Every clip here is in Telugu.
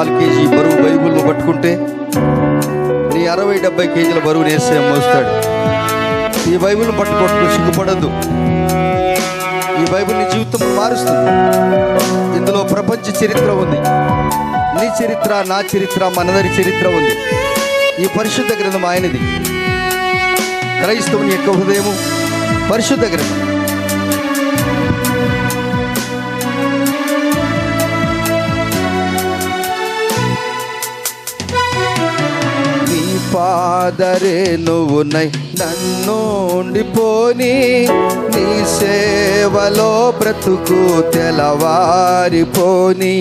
1 కేజీ బరువు బైబిల్ను పట్టుకుంటే నీ 60-70 కేజీల బరువు నేసే మోస్తాడు. ఈ బైబిల్ను పట్టుకోవడం సిగ్గుపడద్దు. ఈ బైబిల్ నీ జీవితం మారుస్తుంది. ఇందులో ప్రపంచ చరిత్ర ఉంది. నీ చరిత్ర, నా చరిత్ర, మనందరి చరిత్ర ఉంది. ఈ పరిశుద్ధ గ్రంథం ఆయనది. క్రైస్తవుని యొక్క హృదయము పరిశుద్ధ గ్రంథం. నీ పాదరే నువ్వునై నన్నుండిపోని, నీ సేవలో బ్రతుకు తెలవారిపోని.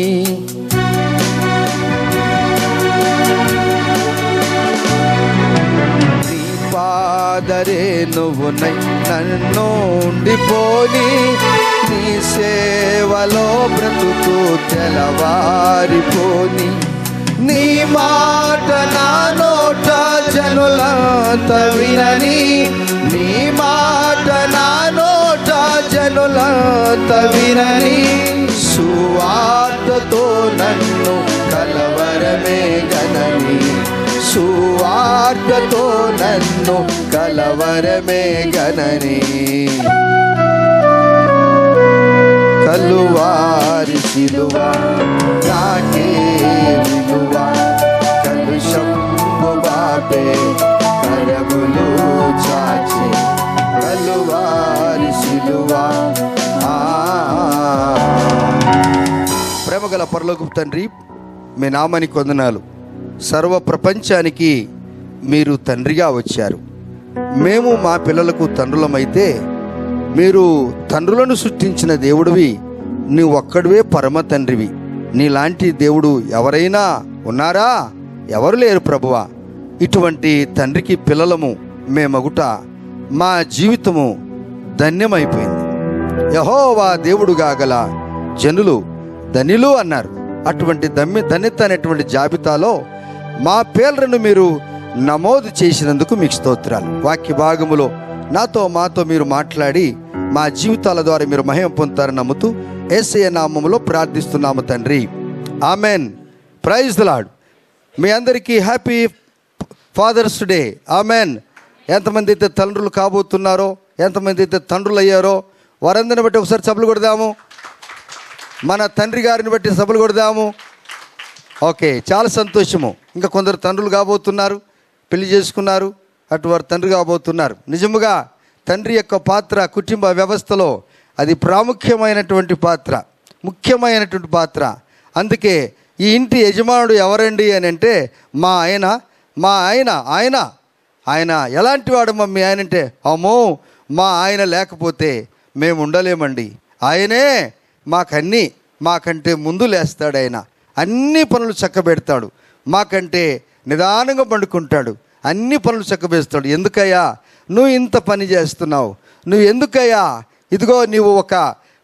పాదరే నువ్వునై నన్నుండిపోని, నీ సేవలో బ్రతుకు తెలవారిపోని. నీ మాట నా నోట జనులంత వినని, నీ మాట నా నోట జనులంత వినని. సువార్తతో నన్ను కలవరమే గనని, సువార్తతో నన్ను కలవరమే గనని. కలువారి సిలువ నాకే విలువ, కలుషంబు బాపే కరములు చాచి. కలువారి సిలువ. ప్రేమగల పరలోకపు తండ్రి, మీ నామానికి వందనాలు. సర్వ ప్రపంచానికి మీరు తండ్రిగా వచ్చారు. మేము మా పిల్లలకు తండ్రులమైతే, మీరు తండ్రులను సృష్టించిన దేవుడివి. నీవు ఒక్కడివే పరమ తండ్రివి. నీలాంటి దేవుడు ఎవరైనా ఉన్నారా? ఎవరు లేరు ప్రభువా. ఇటువంటి తండ్రికి పిల్లలము మేమగుట మా జీవితము ధన్యమైపోయింది. యెహోవా దేవుడుగా గల జనులు ధన్యులు అన్నారు. అటువంటి ధన్యత అనేటువంటి జాబితాలో మా పేర్లను మీరు నమోదు చేసినందుకు మీకు స్తోత్రాలు. వాక్య భాగములో మాతో మీరు మాట్లాడి మా జీవితాల ద్వారా మీరు మహిమ పొందుతారని నమ్ముతూ యేసయ్య నామములో ప్రార్థిస్తున్నాము తండ్రి. ఆమెన్. Praise the lord. మీ అందరికీ హ్యాపీ ఫాదర్స్ డే. ఆమెన్. ఎంతమంది అయితే తండ్రులు కాబోతున్నారో, ఎంతమంది అయితే తండ్రులు అయ్యారో వారందరిని బట్టి ఒకసారి చప్పలు కొడదాము. మన తండ్రి గారిని బట్టి సభలు కొడదాము. ఓకే, చాలా సంతోషము. ఇంకా కొందరు తండ్రులు కాబోతున్నారు, పెళ్లి చేసుకున్నారు, అటు వారు తండ్రి కాబోతున్నారు. నిజముగా తండ్రి యొక్క పాత్ర కుటుంబ వ్యవస్థలో అది ప్రాముఖ్యమైనటువంటి పాత్ర, ముఖ్యమైనటువంటి పాత్ర. అందుకే ఈ ఇంటి యజమానుడు ఎవరండి అని అంటే మా ఆయన ఎలాంటి వాడు మమ్మీ ఆయన అంటే, అమ్మో మా ఆయన లేకపోతే మేము ఉండలేమండి. ఆయనే మాకంటే ముందు లేస్తాడు. ఆయన అన్ని పనులు చక్కబెడతాడు. మాకంటే నిదానంగా పండుకుంటాడు, అన్ని పనులు చక్కబెడతాడు. ఎందుకయ్యా నువ్వు ఇంత పని చేస్తున్నావు? నువ్వు ఎందుకయ్యా ఇదిగో నువ్వు ఒక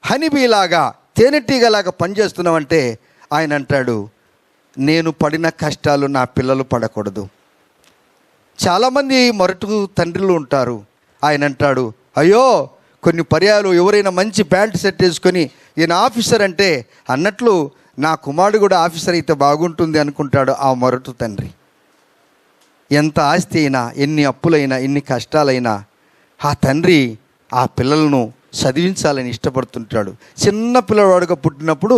హనీబీలాగా, తేనెటీగలాగా పనిచేస్తున్నావు అంటే ఆయన అంటాడు, నేను పడిన కష్టాలు నా పిల్లలు పడకూడదు. చాలామంది మొరటు తండ్రులు ఉంటారు. ఆయన అంటాడు, అయ్యో కొన్ని పర్యాలు ఎవరైనా మంచి ప్యాంట్ సెట్ వేసుకొని ఈయన ఆఫీసర్ అంటే అన్నట్లు నా కుమారుడు కూడా ఆఫీసర్ అయితే బాగుంటుంది అనుకుంటాడు ఆ మొరటు తండ్రి. ఎంత ఆస్తి అయినా, ఎన్ని అప్పులైనా, ఎన్ని కష్టాలైనా ఆ తండ్రి ఆ పిల్లలను చదివించాలని ఇష్టపడుతుంటాడు. చిన్న పిల్లవాడుగా పుట్టినప్పుడు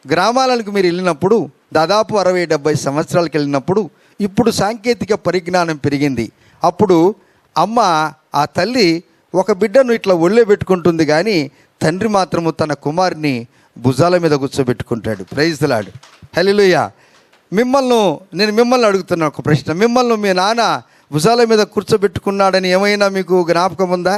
గ్రామాలకు మీరు వెళ్ళినప్పుడు దాదాపు 60-70 సంవత్సరాలకు వెళ్ళినప్పుడు, ఇప్పుడు సాంకేతిక పరిజ్ఞానం పెరిగింది. అప్పుడు అమ్మ, ఆ తల్లి ఒక బిడ్డను ఇట్లా ఒళ్ళో పెట్టుకుంటుంది, కానీ తండ్రి మాత్రము తన కుమారుని భుజాల మీద కూర్చోబెట్టుకుంటాడు. Praise the lord. హల్లెలూయా. నేను మిమ్మల్ని అడుగుతున్నా ఒక ప్రశ్న. మిమ్మల్ని మీ నాన్న భుజాల మీద కూర్చోబెట్టుకున్నాడని ఏమైనా మీకు జ్ఞాపకం ఉందా?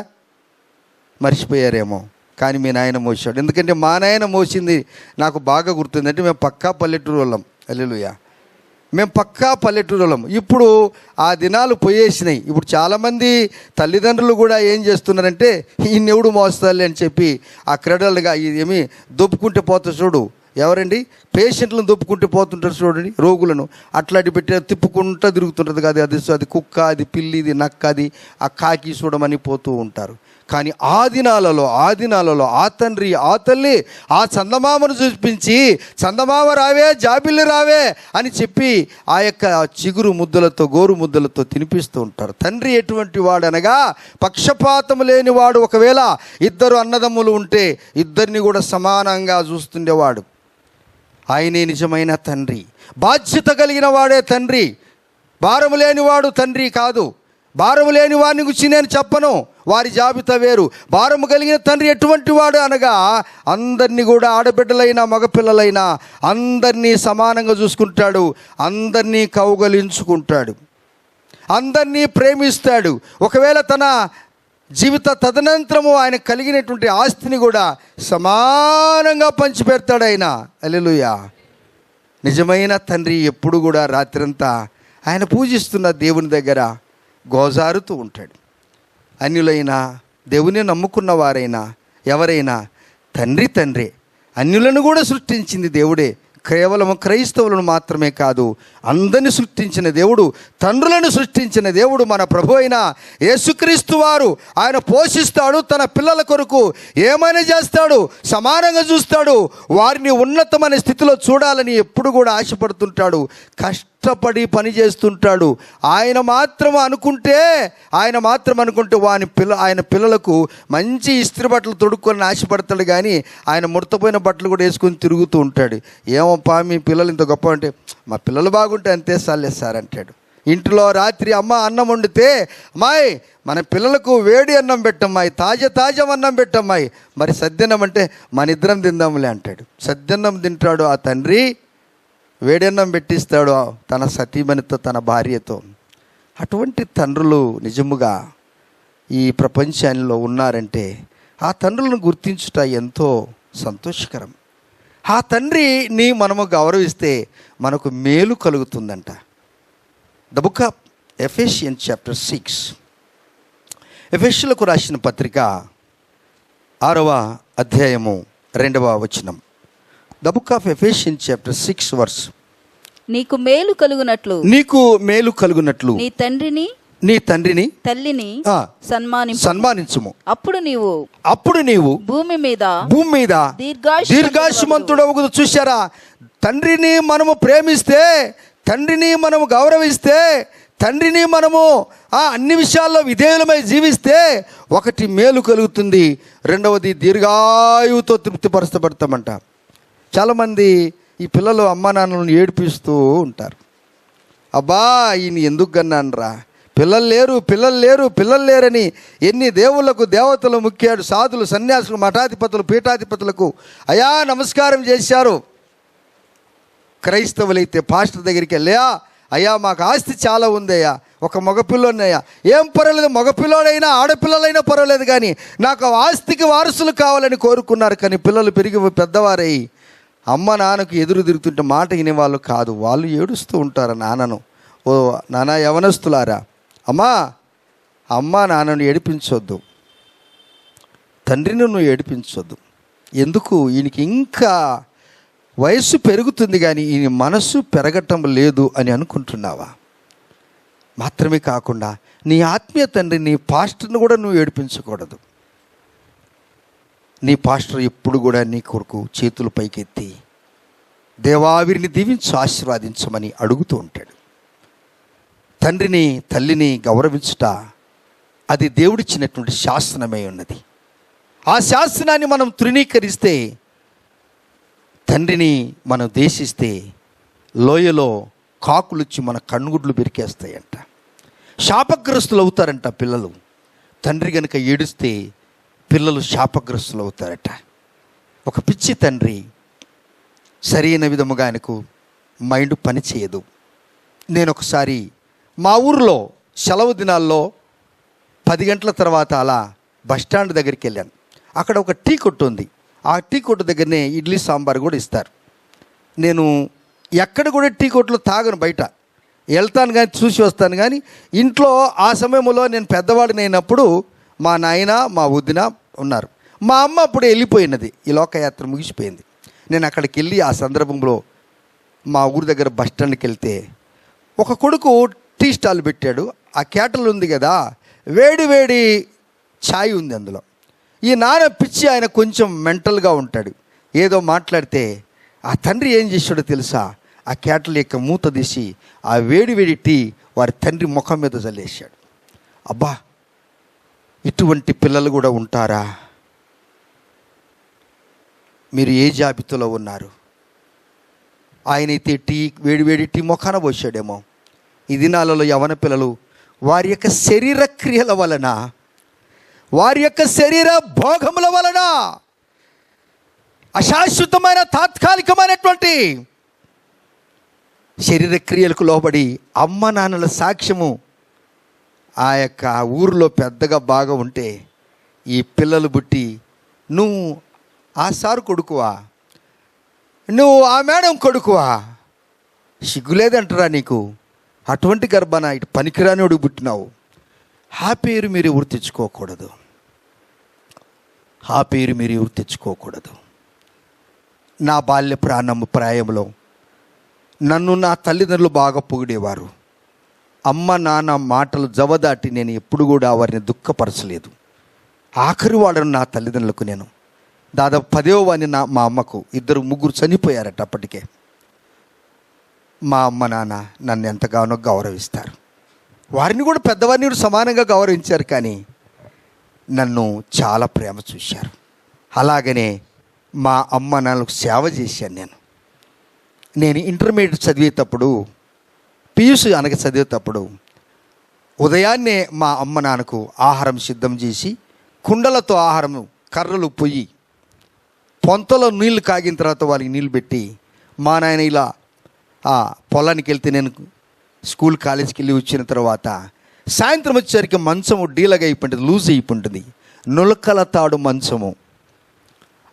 మర్చిపోయారేమో, కానీ మీ నాయన మోసాడు. ఎందుకంటే మా నాయన మోసింది నాకు బాగా గుర్తుంది. అంటే మేము పక్కా పల్లెటూరు వాళ్ళం. హల్లెలూయా. మేము పక్కా పల్లెటూరు వాళ్ళం. ఇప్పుడు ఆ దినాలు పోయేసినాయి. ఇప్పుడు చాలామంది తల్లిదండ్రులు కూడా ఏం చేస్తున్నారంటే ఈయనెవడు మోస్తాలే అని చెప్పి ఆ క్రీడలుగా ఏమి దొప్పుకుంటే పోతా చూడు. ఎవరండి? పేషెంట్లను దొప్పుకుంటూ పోతుంటారు చూడండి, రోగులను అట్లాంటి పెట్టి తిప్పుకుంటూ తిరుగుతుంటుంది. అది కుక్క, అది పిల్లి, ఇది నక్క, అది ఆ కాకి చూడమని పోతూ ఉంటారు. కానీ ఆ దినాలలో ఆ తండ్రి ఆ తల్లి ఆ చందమామను చూపించి, చందమామ రావే, జాబిల్లి రావే అని చెప్పి ఆ యొక్క చిగురు ముద్దలతో, గోరు ముద్దలతో తినిపిస్తూ ఉంటారు. తండ్రి ఎటువంటి వాడు అనగా పక్షపాతం లేనివాడు. ఒకవేళ ఇద్దరు అన్నదమ్ములు ఉంటే ఇద్దరిని కూడా సమానంగా చూస్తుండేవాడు. ఆయనే నిజమైన తండ్రి. బాధ్యత కలిగిన వాడే తండ్రి. భారము లేనివాడు తండ్రి కాదు. భారము లేని వారిని గురించి నేను చెప్పను, వారి జాబితా వేరు. భారము కలిగిన తండ్రి ఎటువంటి వాడు అనగా అందరినీ కూడా, ఆడబిడ్డలైనా మగపిల్లలైనా అందరినీ సమానంగా చూసుకుంటాడు, అందరినీ కౌగలించుకుంటాడు, అందరినీ ప్రేమిస్తాడు. ఒకవేళ తన జీవిత తదనంతరము ఆయన కలిగినటువంటి ఆస్తిని కూడా సమానంగా పంచిపెడతాడు ఆయన. హల్లెలూయా. నిజమైన తండ్రి ఎప్పుడు కూడా రాత్రంతా ఆయన పూజిస్తున్న దేవుని దగ్గర గోజారుతూ ఉంటాడు. అన్యులైనా, దేవుని నమ్ముకున్న వారైనా, ఎవరైనా తండ్రే. అన్యులను కూడా సృష్టించింది దేవుడే. కేవలం క్రైస్తవులను మాత్రమే కాదు, అందరిని సృష్టించిన దేవుడు, తండ్రులను సృష్టించిన దేవుడు మన ప్రభు అయిన యేసుక్రీస్తు వారు. ఆయన పోషిస్తాడు, తన పిల్లల కొరకు ఏమైనా చేస్తాడు, సమానంగా చూస్తాడు. వారిని ఉన్నతమైన స్థితిలో చూడాలని ఎప్పుడు కూడా ఆశపడుతుంటాడు, కష్టపడి పని చేస్తుంటాడు. ఆయన మాత్రం అనుకుంటే ఆయన పిల్లలకు మంచి ఇస్త్రీ బట్టలు తొడుక్కొని ఆశపడతాడు. కానీ ఆయన ముడతపోయిన బట్టలు కూడా వేసుకొని తిరుగుతూ ఉంటాడు. ఏమప్పా మీ పిల్లలు ఇంత గొప్ప అంటే, మా పిల్లలు బాగుంటే అంతే సార్లే సార్ అంటాడు. ఇంట్లో రాత్రి అమ్మ అన్నం వండితే, అమ్మాయి మన పిల్లలకు వేడి అన్నం పెట్టమ్మాయి, తాజా అన్నం పెట్టమ్మాయి. మరి సద్దన్నం అంటే మన ఇద్దరం తిందాంలే అంటాడు. సద్దన్నం తింటాడు ఆ తండ్రి, వేడన్నం పెట్టిస్తాడు తన సతీమణితో, తన భార్యతో. అటువంటి తండ్రులు నిజముగా ఈ ప్రపంచంలో ఉన్నారంటే ఆ తండ్రులను గుర్తించుట ఎంతో సంతోషకరం. ఆ తండ్రిని మనము గౌరవిస్తే మనకు మేలు కలుగుతుందంట. The book of Ephesians chapter 6, ఎఫెసీయులకు రాసిన పత్రిక 6వ అధ్యాయము 2వ వచనం. The book of Ephesians chapter 6 verse. నీకు మేలు కలుగునట్లు నీ తండ్రిని తల్లిని సన్మానించుము. అప్పుడు నీవు భూమి మీద దీర్ఘాయుష్మంతుడవుగు. చూశారా, తండ్రిని మనము ప్రేమిస్తే, తండ్రిని మనము గౌరవిస్తే, తండ్రిని మనము అన్ని విషయాల్లో విధేయులమై జీవిస్తే ఒకటి మేలు కలుగుతుంది, రెండవది దీర్ఘాయువుతో తృప్తిపరచబడతామంట. చాలామంది ఈ పిల్లలు అమ్మా నాన్నలను ఏడిపిస్తూ ఉంటారు. అబ్బా ఈయన ఎందుకు కన్నానరా, పిల్లలు లేరని ఎన్ని దేవుళ్లకు దేవతలు ముఖ్యాడు, సాధులు, సన్యాసులు, మఠాధిపతులు, పీఠాధిపతులకు అయా నమస్కారం చేశారు. క్రైస్తవులైతే పాస్టర్ దగ్గరికి వెళ్ళా, అయ్యా మాకు ఆస్తి చాలా ఉందయ్యా, ఒక మగపిల్లోనయ్యా, ఏం పర్వాలేదు, మగపిల్లోడైనా ఆడపిల్లలైనా పర్వాలేదు, కానీ నాకు ఆస్తికి వారసులు కావాలని కోరుకున్నారు. కానీ పిల్లలు పెరిగి పెద్దవారై అమ్మ నాన్నకు ఎదురు తిరుగుతుంటే మాట వినేవాళ్ళు కాదు. వాళ్ళు ఏడుస్తూ ఉంటారు నాన్నను. ఓ నాన్న యవనస్తులారా, అమ్మా నాన్నను ఏడిపించొద్దు, తండ్రిని నువ్వు ఏడిపించొద్దు. ఎందుకు, ఈయనకి ఇంకా వయస్సు పెరుగుతుంది కానీ ఈయన మనస్సు పెరగటం లేదు అని అనుకుంటున్నావా? మాత్రమే కాకుండా నీ ఆత్మీయ తండ్రి, నీ పాస్టర్ని కూడా నువ్వు ఏడిపించకూడదు. నీ పాస్టర్ ఎప్పుడు కూడా నీ కొరకు చేతులు పైకెత్తి దేవా వీరిని దీవించి ఆశీర్వాదించమని అడుగుతూ ఉంటాడు. తండ్రిని తల్లిని గౌరవించుట అది దేవుడిచ్చినటువంటి శాసనమై ఉన్నది. ఆ శాసనాన్ని మనం తృణీకరిస్తే, తండ్రిని మనం దేశిస్తే లోయలో కాకులొచ్చి మన కన్నుగుడ్లు బెరికేస్తాయంట. శాపగ్రస్తులు అవుతారంట పిల్లలు. తండ్రి కనుక ఏడుస్తే పిల్లలు శాపగ్రస్తులు అవుతారట. ఒక పిచ్చి తండ్రి సరైన విధముగా ఆయనకు మైండ్ పని చేయదు. నేను ఒకసారి మా ఊరిలో సెలవు దినాల్లో 10 గంటల తర్వాత అలా బస్టాండ్ దగ్గరికి వెళ్ళాను. అక్కడ ఒక టీ కొట్టు ఉంది. ఆ టీ కొట్టు దగ్గరనే ఇడ్లీ సాంబార్ కూడా ఇస్తారు. నేను ఎక్కడ కూడా టీ కొట్టులో తాగను, బయట వెళ్తాను కానీ చూసి వస్తాను. కానీ ఇంట్లో ఆ సమయంలో నేను పెద్దవాడిని అయినప్పుడు మా నాయన మా వదిన ఉన్నారు. మా అమ్మ అప్పుడు వెళ్ళిపోయినది, ఈ లోకయాత్ర ముగిసిపోయింది. నేను అక్కడికి వెళ్ళి ఆ సందర్భంలో మా ఊరి దగ్గర బస్టాండ్కి వెళ్తే ఒక కొడుకు టీ స్టాల్ పెట్టాడు. ఆ కేటల్ ఉంది కదా, వేడి వేడి ఛాయ్ ఉంది అందులో. ఈ నాన్న పిచ్చి, ఆయన కొంచెం మెంటల్గా ఉంటాడు. ఏదో మాట్లాడితే ఆ తండ్రి ఏం చేశాడో తెలుసా, ఆ కేటల్ యొక్క మూత తీసి ఆ వేడి వేడి టీ వారి తండ్రి ముఖం మీద చల్లేశాడు. అబ్బా, ఇటువంటి పిల్లలు కూడా ఉంటారా? మీరు ఏ జాబితాలో ఉన్నారు? ఆయనైతే టీ వేడి వేడి టీ ముఖాన పోసాడేమో. ఈ దినాలలో యవన పిల్లలు వారి యొక్క శరీర క్రియల వలన, వారి యొక్క శరీర భోగముల వలన, అశాశ్వతమైన తాత్కాలికమైనటువంటి శరీర క్రియలకు లోబడి అమ్మ నాన్నల సాక్ష్యము ఆ యొక్క ఊరిలో పెద్దగా బాగా ఉంటే ఈ పిల్లలు పుట్టి, నువ్వు ఆ సారు కొడుకువా, నువ్వు ఆ మేడం కొడుకువా, సిగ్గులేదంటారా నీకు? అటువంటి గర్భాన ఇటు పనికిరానివాడు పుట్టినావు. ఆ పేరు మీరు ఎవరు తెచ్చుకోకూడదు, ఆ పేరు మీరు ఎవరు తెచ్చుకోకూడదు. నా బాల్య ప్రాయంలో నన్ను నా తల్లిదండ్రులు బాగా పొగిడేవారు. అమ్మ నాన్న మాటలు జవదాటి నేను ఎప్పుడు కూడా వారిని దుఃఖపరచలేదు. ఆఖరి వాడను నా తల్లిదండ్రులకు నేను. దాదాపు 10వ వాడిని మా అమ్మకు 2 3 చనిపోయారట. అప్పటికే మా అమ్మ నాన్న నన్ను ఎంతగానో గౌరవిస్తారు. వారిని కూడా పెద్దవారిని కూడా సమానంగా గౌరవించారు, కానీ నన్ను చాలా ప్రేమ చూశారు. అలాగనే మా అమ్మ నాన్నలకు సేవ చేశాను. నేను ఇంటర్మీడియట్ చదివేటప్పుడు, పియూసీ అనగా చదివేటప్పుడు ఉదయాన్నే మా అమ్మ నాన్నకు ఆహారం సిద్ధం చేసి కుండలతో ఆహారం, కర్రలు పొయ్యి, పొంతలో నీళ్లు కాగిన తర్వాత వాళ్ళకి నీళ్ళు పెట్టి, మా నాయన ఇలా పొలానికి వెళ్తే నేను స్కూల్ కాలేజీకి వెళ్ళి వచ్చిన తర్వాత సాయంత్రం వచ్చేసరికి మంచము డీలగా అయిపోయింటుంది, లూజ్ అయిపోయింటుంది. నులకల తాడు మంచము.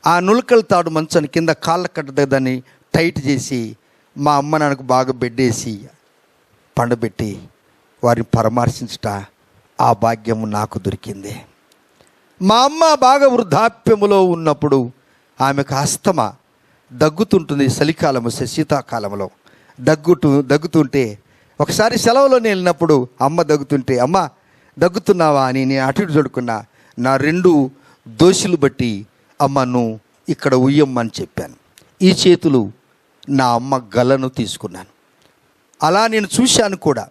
ఆ నులకల తాడు మంచాన్ని కింద కాళ్ళ కట్ట దాన్ని టైట్ చేసి మా అమ్మ నాన్నకు బాగా బెడ్డేసి పండబెట్టి వారిని పరామర్శించట ఆ భాగ్యము నాకు దొరికింది. మా అమ్మ బాగా వృద్ధాప్యములో ఉన్నప్పుడు ఆమెకు ఆస్తమా దగ్గుతుంటుంది. చలికాలము శీతాకాలంలో దగ్గుతుంటే ఒకసారి సెలవులో నేను వెళ్ళినప్పుడు అమ్మ దగ్గుతుంటే, అమ్మ దగ్గుతున్నావా అని నేను అటు ఇటు చూడుకున్నా. నా 2 దోశలు బట్టి అమ్మ నువ్వు ఇక్కడ ఉయ్యమ్మని చెప్పాను. ఈ చేతులు నా అమ్మ గలను తీసుకున్నాను. అలా నేను చూశాను కూడా.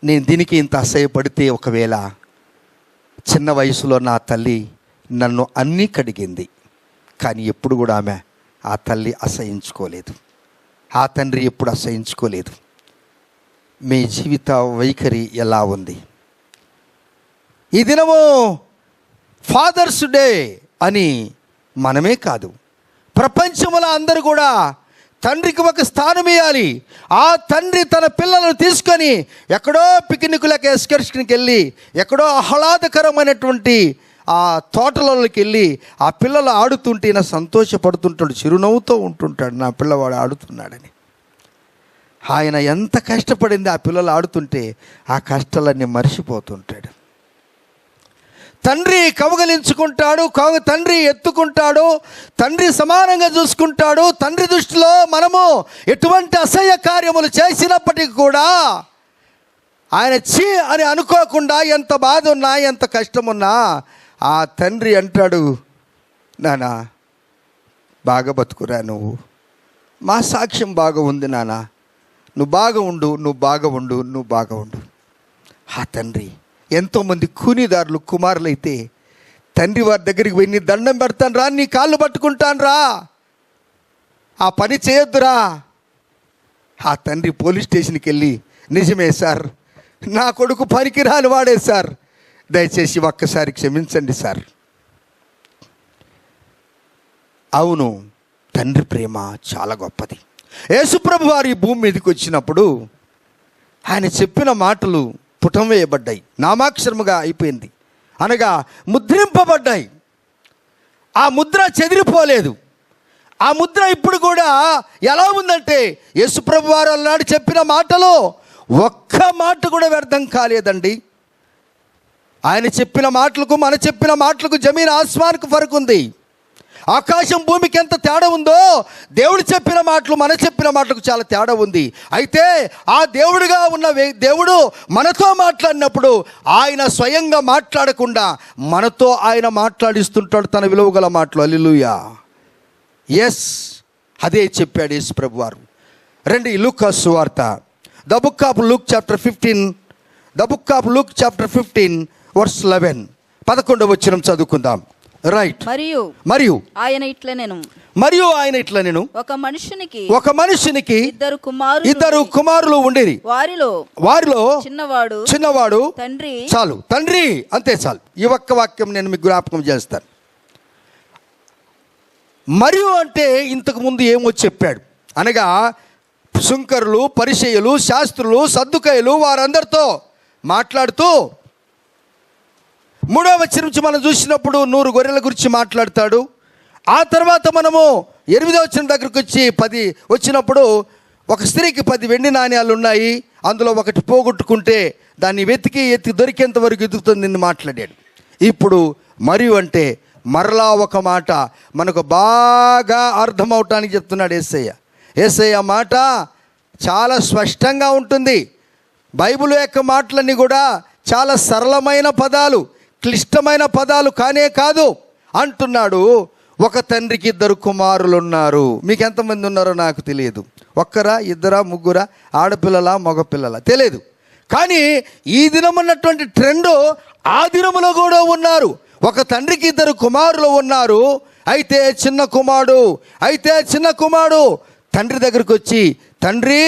నేను దీనికి ఇంత అసహ్యపడితే ఒకవేళ చిన్న వయసులో నా తల్లి నన్ను అన్నీ కడిగింది, కానీ ఎప్పుడు కూడా ఆమె ఆ తల్లి అసహించుకోలేదు, ఆ తండ్రి ఎప్పుడు అసహించుకోలేదు. మీ జీవిత వైఖరి ఎలా ఉంది? ఈ దినము ఫాదర్స్ డే అని మనమే కాదు, ప్రపంచంలో అందరూ కూడా తండ్రికి ఒక స్థానం ఇవ్వాలి. ఆ తండ్రి తన పిల్లలను తీసుకొని ఎక్కడో పిక్నిక్లకు ఎక్స్కర్షన్కి వెళ్ళి, ఎక్కడో ఆహ్లాదకరమైనటువంటి ఆ తోటలలోకి వెళ్ళి ఆ పిల్లలు ఆడుతుంటే ఈయన సంతోషపడుతుంటాడు, చిరునవ్వుతో ఉంటుంటాడు, నా పిల్లవాడు ఆడుతున్నాడని. ఆయన ఎంత కష్టపడింది ఆ పిల్లలు ఆడుతుంటే ఆ కష్టాలన్నీ మర్చిపోతుంటాడు. తండ్రి కవగలించుకుంటాడు, తండ్రి ఎత్తుకుంటాడు, తండ్రి సమానంగా చూసుకుంటాడు. తండ్రి దృష్టిలో మనము ఎటువంటి అసహ్య కార్యములు చేసినప్పటికీ కూడా ఆయన ఛీ అని అనుకోకుండా, ఎంత బాధ ఉన్నా ఎంత కష్టం ఉన్నా ఆ తండ్రి అంటాడు, నానా బాగా బతుకురా, నువ్వు మా సాక్ష్యం బాగా ఉంది నానా, నువ్వు బాగా ఉండు, నువ్వు బాగా ఉండు, నువ్వు బాగా ఉండు. ఆ తండ్రి ఎంతోమంది కూనీదారులు కుమారులు అయితే తండ్రి వారి దగ్గరికి పోయి నీ దండం పెడతాను రా, నీ కాళ్ళు పట్టుకుంటాను రా, ఆ పని చేయొద్దురా. ఆ తండ్రి పోలీస్ స్టేషన్కి వెళ్ళి, నిజమే సార్, నా కొడుకు పనికి రాని వాడే సార్, దయచేసి ఒక్కసారి క్షమించండి సార్. అవును, తండ్రి ప్రేమ చాలా గొప్పది. యేసుప్రభు వారు ఈ భూమి మీదకి వచ్చినప్పుడు ఆయన చెప్పిన మాటలు పుటం వేయబడ్డాయి, నామాక్షరముగా అయిపోయింది, అనగా ముద్రింపబడ్డాయి. ఆ ముద్ర చెదిరిపోలేదు. ఆ ముద్ర ఇప్పుడు కూడా ఎలా ఉందంటే, యేసుప్రభు వారు అన్నాడు చెప్పిన మాటలు ఒక్క మాట కూడా వ్యర్థం కాలేదండి. ఆయన చెప్పిన మాటలకు మన చెప్పిన మాటలకు జమీన్ ఆస్మాన్కు ఫరక్ ఉంది. ఆకాశం భూమికి ఎంత తేడా ఉందో దేవుడు చెప్పిన మాటలు మన చెప్పిన మాటలకు చాలా తేడా ఉంది. అయితే ఆ దేవుడుగా ఉన్న దేవుడు మనతో మాట్లాడినప్పుడు ఆయన స్వయంగా మాట్లాడకుండా మనతో ఆయన మాట్లాడిస్తుంటాడు తన విలువ గల మాటలు. హల్లెలూయా. ఎస్, అదే చెప్పాడు యేసు ప్రభు వారు. రండి లూకా సువార్త, the book of Luke chapter 15 verse 11, 11వ వచనం చదువుకుందాం. రైట్. మరియు ఆయన ఇట్లా నేను ఒక మనుషునికి ఇద్దరు కుమారులు ఉండేది. వారిలో చిన్నవాడు తండ్రి. చాలు, తండ్రి అంతే చాలు. ఈ ఒక్క వాక్యం నేను మీకు జ్ఞాపకం చేస్తాను. మరియు అంటే ఇంతకు ముందు ఏమో చెప్పాడు, అనగా సుంకరులు, పరిసయ్యులు, శాస్త్రులు, సద్దుకాయలు వారందరితో మాట్లాడుతూ 3వ వచనం నుంచి మనం చూసినప్పుడు 100 గొర్రెల గురించి మాట్లాడతాడు. ఆ తర్వాత మనము 8వ వచనం దగ్గరకు వచ్చి 10 వచ్చినప్పుడు ఒక స్త్రీకి 10 వెండి నాణ్యాలు ఉన్నాయి, అందులో ఒకటి పోగొట్టుకుంటే దాన్ని ఎత్తి దొరికేంత వరకు ఎదుగుతుందని మాట్లాడాడు. ఇప్పుడు మరియు అంటే మరలా ఒక మాట మనకు బాగా అర్థమవటానికి చెప్తున్నాడు యేసయ్య మాట చాలా స్పష్టంగా ఉంటుంది. బైబిల్ యొక్క మాటలన్నీ కూడా చాలా సరళమైన పదాలు, క్లిష్టమైన పదాలు కానే కాదు అంటున్నాడు. ఒక తండ్రికి 2 కుమారులు ఉన్నారు. మీకు ఎంతమంది ఉన్నారో నాకు తెలియదు. ఒక్కరా, ఇద్దరా, ముగ్గురా, ఆడపిల్లల, మగపిల్లల తెలియదు. కానీ ఈ దినం ఉన్నటువంటి ట్రెండ్ ఆ దినములో కూడా ఉన్నారు. ఒక తండ్రికి 2 కుమారులు ఉన్నారు. అయితే చిన్న కుమారుడు తండ్రి దగ్గరికి వచ్చి, తండ్రి,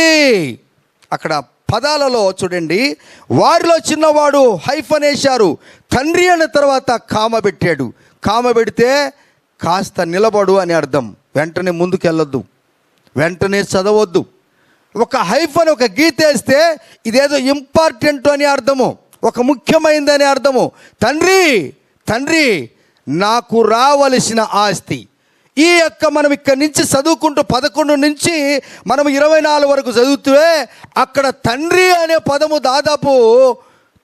అక్కడ పదాలలో చూడండి, వారిలో చిన్నవాడు హైఫన్ వేశారు, తండ్రి అన్న తర్వాత కామ పెట్టాడు. కామ పెడితే కాస్త నిలబడు అని అర్థం. వెంటనే ముందుకెళ్ళొద్దు, వెంటనే చదవద్దు. ఒక హైఫన్, ఒక గీత వేస్తే ఇదేదో ఇంపార్టెంట్ అని అర్థము, ఒక ముఖ్యమైనదని అర్థము. తండ్రి నాకు రావలసిన ఆస్తి, ఈ యొక్క మనం ఇక్కడి నుంచి చదువుకుంటూ 11 నుంచి మనం 24 వరకు చదువుతూ అక్కడ తండ్రి అనే పదము దాదాపు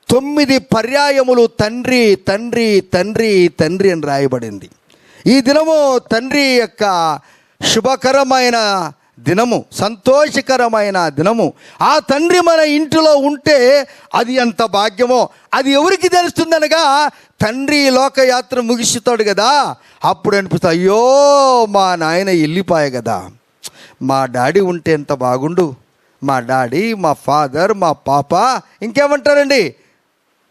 9 పర్యాయములు తండ్రి తండ్రి తండ్రి తండ్రి అని రాయబడింది. ఈ దినము తండ్రి యొక్క శుభకరమైన దినము, సంతోషకరమైన దినము. ఆ తండ్రి మన ఇంటిలో ఉంటే అది ఎంత భాగ్యమో. అది ఎవరికి తెలుస్తుందనగా తండ్రి లోకయాత్ర ముగిస్తాడు కదా, అప్పుడు అనిపిస్తుంది, అయ్యో మా నాయన వెళ్ళిపోయే కదా, మా డాడీ ఉంటే ఎంత బాగుండు, మా డాడీ, మా ఫాదర్, మా పాప, ఇంకేమంటారండి,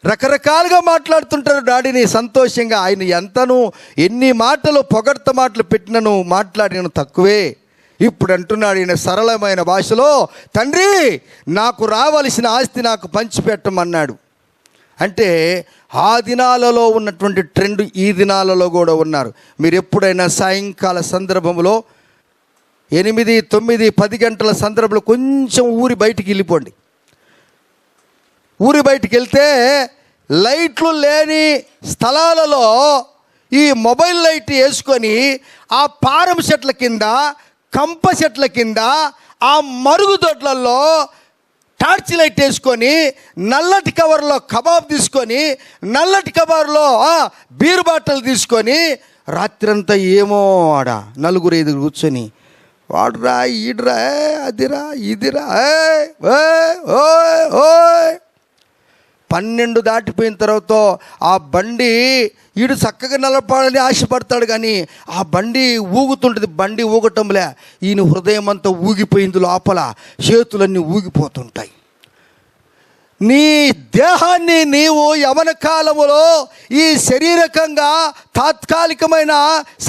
రకరకాలుగా మాట్లాడుతుంటారు డాడీని సంతోషంగా. ఆయన ఎన్ని మాటలు పొగడ్త మాటలు పెట్టినను మాట్లాడిన తక్కువే. ఇప్పుడు అంటున్నాడు ఈయన సరళమైన భాషలో, తండ్రి నాకు రావలసిన ఆస్తి నాకు పంచిపెట్టమన్నాడు. అంటే ఆ దినాలలో ఉన్నటువంటి ట్రెండ్ ఈ దినాలలో కూడా ఉన్నారు. మీరు ఎప్పుడైనా సాయంకాల సందర్భంలో 8, 9, 10 గంటల సందర్భంలో కొంచెం ఊరి బయటికి వెళ్ళిపోండి. ఊరి బయటికి వెళ్తే లైట్లు లేని స్థలాలలో ఈ మొబైల్ లైట్ వేసుకొని ఆ పారం చెట్ల కింద, కంప చెట్ల కింద, ఆ మరుగుదొడ్లలో టార్చ్ లైట్ వేసుకొని, నల్లటి కవర్లో కబాబ్ తీసుకొని, నల్లటి కవర్లో బీరు బాటలు తీసుకొని రాత్రంతా ఏమో ఆడ 4-5 కూర్చొని వాడురా, ఈడురా, అదిరా, ఇదిరా, 12 దాటిపోయిన తర్వాత ఆ బండి ఈడు చక్కగా నలపాలని ఆశపడతాడు, కానీ ఆ బండి ఊగుతుంటుంది. బండి ఊగటంలే ఈయన హృదయం అంతా ఊగిపోయింది, లోపల చేతులన్నీ ఊగిపోతుంటాయి. నీ దేహాన్ని నీవు యవన కాలములో ఈ శారీరకంగా తాత్కాలికమైన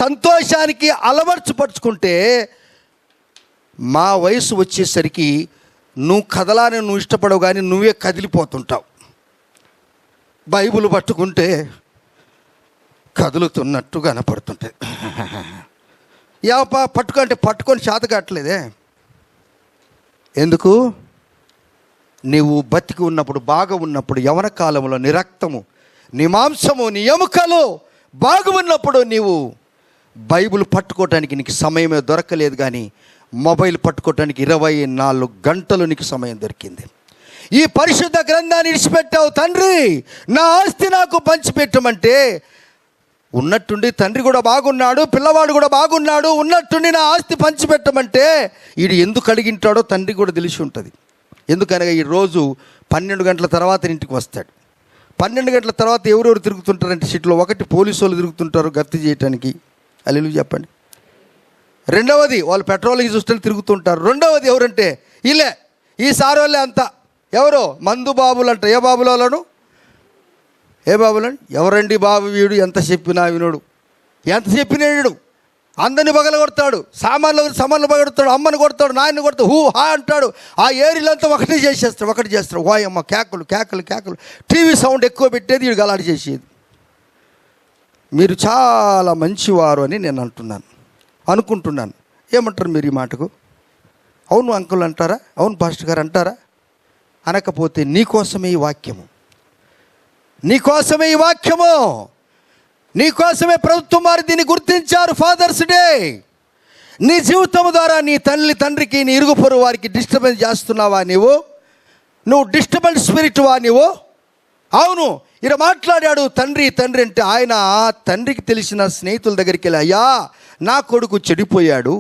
సంతోషానికి అలవర్చుపరుచుకుంటే, మా వయసు వచ్చేసరికి నువ్వు కదలాలని నువ్వు ఇష్టపడవు, కానీ నువ్వే కదిలిపోతుంటావు. బైబిల్ పట్టుకుంటే కదులుతున్నట్టు కనపడుతుంటాయి. పట్టుకొని చేత కావట్లేదే. ఎందుకు? నీవు బతికి ఉన్నప్పుడు, బాగా ఉన్నప్పుడు, యవన కాలంలో నీ రక్తము, నీ మాంసము, నీ ఎముకలు బాగా ఉన్నప్పుడు నీవు బైబిల్ పట్టుకోవటానికి నీకు సమయమే దొరకలేదు, కానీ మొబైల్ పట్టుకోవటానికి 24 గంటలు నీకు సమయం దొరికింది. ఈ పరిశుద్ధ గ్రంథాన్ని విడిచిపెట్టావు. తండ్రి నా ఆస్తి నాకు పంచిపెట్టమంటే ఉన్నట్టుండి తండ్రి కూడా బాగున్నాడు, పిల్లవాడు కూడా బాగున్నాడు, ఉన్నట్టుండి నా ఆస్తి పంచిపెట్టమంటే వీడు ఎందుకు అడిగింటాడో తండ్రి కూడా తెలిసి ఉంటుంది. ఎందుకనగా ఈ రోజు 12 గంటల తర్వాత ఇంటికి వస్తాడు. 12 గంటల తర్వాత ఎవరెవరు తిరుగుతుంటారంటే సిటీలో, ఒకటి పోలీసు వాళ్ళు తిరుగుతుంటారు గస్తీ చేయటానికి, హల్లెలూయా చెప్పండి. రెండవది వాళ్ళు పెట్రోలింగ్ చూస్తే తిరుగుతుంటారు. రెండవది ఎవరంటే వీళ్ళే, ఈ సార్ వాళ్ళే అంతా. ఎవరో మందు బాబులు అంట. ఏ బాబులను ఎవరండి బాబు వీడు, ఎంత చెప్పినా వినడు, ఎంత చెప్పినా వినడు. అందరిని పగల కొడతాడు, సామాన్లు పగడతాడు, అమ్మని కొడతాడు, నాయన్ని కొడతాడు, హూ హా అంటాడు. ఆ ఏరియాలంతా ఒకటి చేస్తాడు. ఓయమ్మ కేకలు, టీవీ సౌండ్ ఎక్కువ పెట్టేది, వీడు గలాడి చేసేది. మీరు చాలా మంచివారు అని నేను అనుకుంటున్నాను. ఏమంటారు మీరు ఈ మాటకు? అవును అంకుల్ అంటారా? అవును పాస్టర్ గారు అంటారా? అనకపోతే నీకోసమే ఈ వాక్యము, నీకోసమే ప్రభుత్వం వారు దీన్ని గుర్తించారు. Father's day. నీ జీవితం ద్వారా నీ తండ్రికి, నీ ఇరుగు పొరుగు వారికి డిస్టర్బెన్స్ చేస్తున్నావా నువ్వు డిస్టర్బెన్స్ స్పిరిట్ వా నువ్వు? అవును. ఇలా మాట్లాడాడు తండ్రి అంటే ఆయన తండ్రికి తెలిసిన స్నేహితుల దగ్గరికి వెళ్ళి, అయ్యా నా కొడుకు చెడిపోయాడు,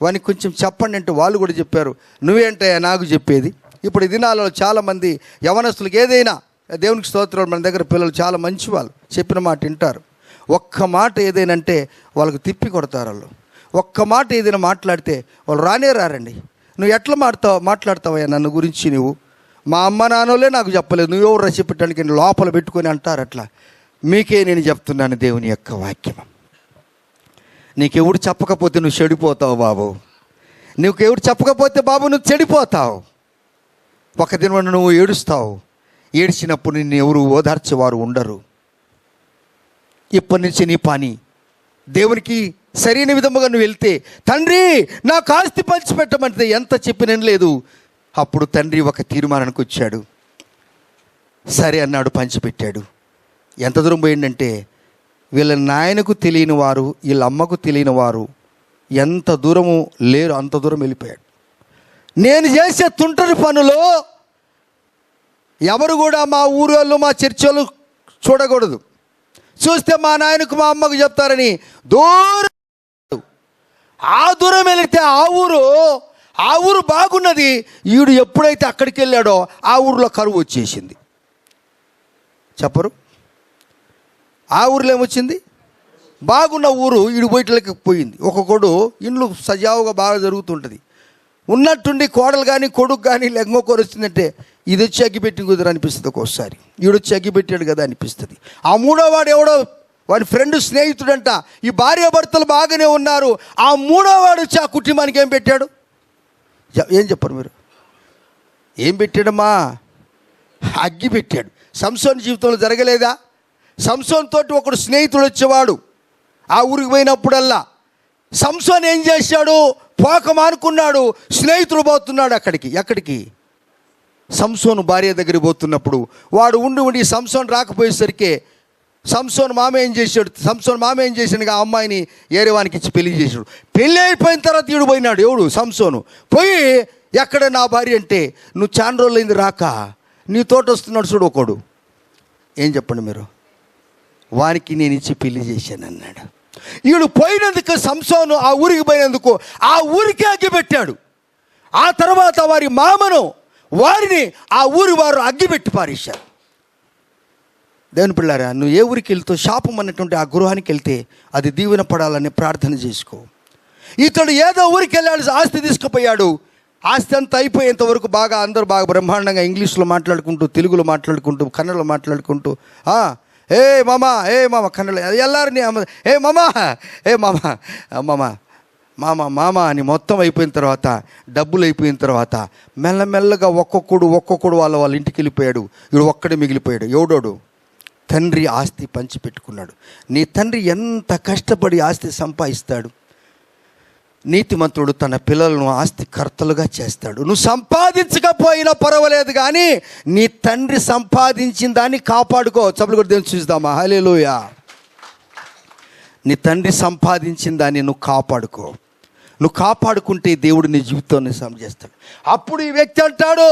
వానికి కొంచెం చెప్పండి అంటే వాళ్ళు కూడా చెప్పారు. నువ్వేంటయ్యా నాకు చెప్పేది? ఇప్పుడు ఈ దినాలలో చాలామంది యవనస్తులకు ఏదైనా, దేవునికి స్తోత్రం, మన దగ్గర పిల్లలు చాలా మంచి వాళ్ళు, చెప్పిన మాట వింటారు. ఒక్క మాట ఏదైనా అంటే వాళ్ళకు తిప్పి కొడతారు. వాళ్ళు ఒక్క మాట ఏదైనా మాట్లాడితే వాళ్ళు రారండి. నువ్వు ఎట్లా మాట్లాడతావయ్యా నన్ను గురించి? నువ్వు మా అమ్మ నాన్నోలే నాకు చెప్పలేదు, నువ్వెవరు రసి పెట్టడానికి లోపల పెట్టుకొని అంటారు. అట్లా మీకే నేను చెప్తున్నాను దేవుని యొక్క వాక్యం. నీకెవడు చెప్పకపోతే నువ్వు చెడిపోతావు బాబు. నీకెవడు చెప్పకపోతే బాబు నువ్వు చెడిపోతావు. ఒక దినం నువ్వు ఏడుస్తావు. ఏడ్చినప్పుడు నిన్ను ఎవరు ఓదార్చేవారు ఉండరు. ఇప్పటి నుంచి నీ పని దేవునికి సరైన విధముగా నువ్వు వెళ్తే, తండ్రి నాకు ఆస్తి పంచిపెట్టమంటే ఎంత చెప్పిన లేదు. అప్పుడు తండ్రి ఒక తీర్మానానికి వచ్చాడు. సరే అన్నాడు, పంచిపెట్టాడు. ఎంత దూరం పోయిందంటే, వీళ్ళ నాయనకు తెలియని వారు, వీళ్ళ అమ్మకు తెలియని వారు ఎంత దూరము లేరు, అంత దూరం వెళ్ళిపోయాడు. నేను చేసే తుంటరి పనులు ఎవరు కూడా మా ఊరు వాళ్ళు, మా చర్చి వాళ్ళు చూడకూడదు. చూస్తే మా నాయనకు మా అమ్మకు చెప్తారని దూరం వెళితే ఆ ఊరు బాగున్నది. వీడు ఎప్పుడైతే అక్కడికి వెళ్ళాడో ఆ ఊరిలో కరువు వచ్చేసింది. చెప్పరు? ఆ ఊరిలో ఏమొచ్చింది? బాగున్న ఊరు వీడు బయటలోకి పోయింది. ఒక్కొక్కడు ఇండ్లు సజావుగా బాగా జరుగుతుంటుంది. ఉన్నట్టుండి కోడలు కానీ కొడుకు కానీ లెంగొకరు వచ్చిందంటే ఇది వచ్చి అగ్గిపెట్టి కుదర అనిపిస్తుంది. ఒక్కోసారి వీడు వచ్చి అగ్గిపెట్టాడు కదా అనిపిస్తుంది. ఆ మూడో వాడు ఎవడో వాడి ఫ్రెండ్ స్నేహితుడంట. ఈ భార్య భర్తలు బాగానే ఉన్నారు. ఆ మూడో వాడు వచ్చి ఆ కుటుంబానికి ఏం పెట్టాడు? ఏం చెప్పరు మీరు? ఏం పెట్టాడమ్మా? అగ్గి పెట్టాడు. సంసోన్ జీవితంలో జరగలేదా? సంసోన్ తోటి ఒకడు స్నేహితుడు వచ్చేవాడు. ఆ ఊరికి పోయినప్పుడల్లా సంసోన్ ఏం చేశాడు? పోక మానుకున్నాడు. స్నేహితుడు పోతున్నాడు అక్కడికి. ఎక్కడికి? సంసోను భార్య దగ్గరికి పోతున్నప్పుడు వాడు ఉండి సంసోన్ రాకపోయేసరికి సంసోన్ మామ ఏం చేశాడు? ఆ అమ్మాయిని ఏరేవానికి ఇచ్చి పెళ్లి చేశాడు. పెళ్ళి అయిపోయిన తర్వాత ఈడు పోయినాడు. ఎవడు? సంసోను. పోయి ఎక్కడ నా భార్య అంటే, నువ్వు చాలా రోజులైంది రాక, నీ తోట వస్తున్నాడు చూడు ఒకడు. ఏం చెప్పండి మీరు? వానికి నేను ఇచ్చి పెళ్లి చేశాను అన్నాడు. ఈడు పోయినందుకు సంసోను ఆ ఊరికి పోయినందుకు ఆ ఊరికే అగ్గిపెట్టాడు. ఆ తర్వాత వారి మామను వారిని ఆ ఊరి వారు అగ్గిపెట్టి పారేశారు. దేవుని పిల్లారా, నువ్వు ఏ ఊరికి వెళ్తావు? శాపం అన్నటువంటి ఆ గృహానికి వెళ్తే అది దీవెన పడాలని ప్రార్థన చేసుకో. ఇతడు ఏదో ఊరికి వెళ్ళాడు, ఆస్తి తీసుకుపోయాడు. ఆస్తి అంతా అయిపోయేంత వరకు అందరూ బాగా బ్రహ్మాండంగా ఇంగ్లీష్లో మాట్లాడుకుంటూ, తెలుగులో మాట్లాడుకుంటూ, కన్నడలో మాట్లాడుకుంటూ, ఏ మామ కన్నడ ఎల్లారిని మామ అని మొత్తం అయిపోయిన తర్వాత, డబ్బులు అయిపోయిన తర్వాత మెల్లమెల్లగా ఒక్కొక్కడు వాళ్ళ ఇంటికి వెళ్ళిపోయాడు. వీడు ఒక్కడే మిగిలిపోయాడు. ఎవడోడు? తండ్రి ఆస్తి పంచిపెట్టుకున్నాడు. నీ తండ్రి ఎంత కష్టపడి ఆస్తి సంపాదిస్తాడు. నీతిమంతుడు తన పిల్లలను ఆస్తికర్తలుగా చేస్తాడు. నువ్వు సంపాదించకపోయినా పర్వాలేదు, కానీ నీ తండ్రి సంపాదించిన దాన్ని కాపాడుకో. చప్పులు కూడా దేవుని చూద్దామా? హల్లెలూయా. నీ తండ్రి సంపాదించిన దాన్ని నువ్వు కాపాడుకో. నువ్వు కాపాడుకుంటే దేవుడు నీ జీవితాన్ని చేస్తాడు. అప్పుడు ఈ వ్యక్తి అంటాడు,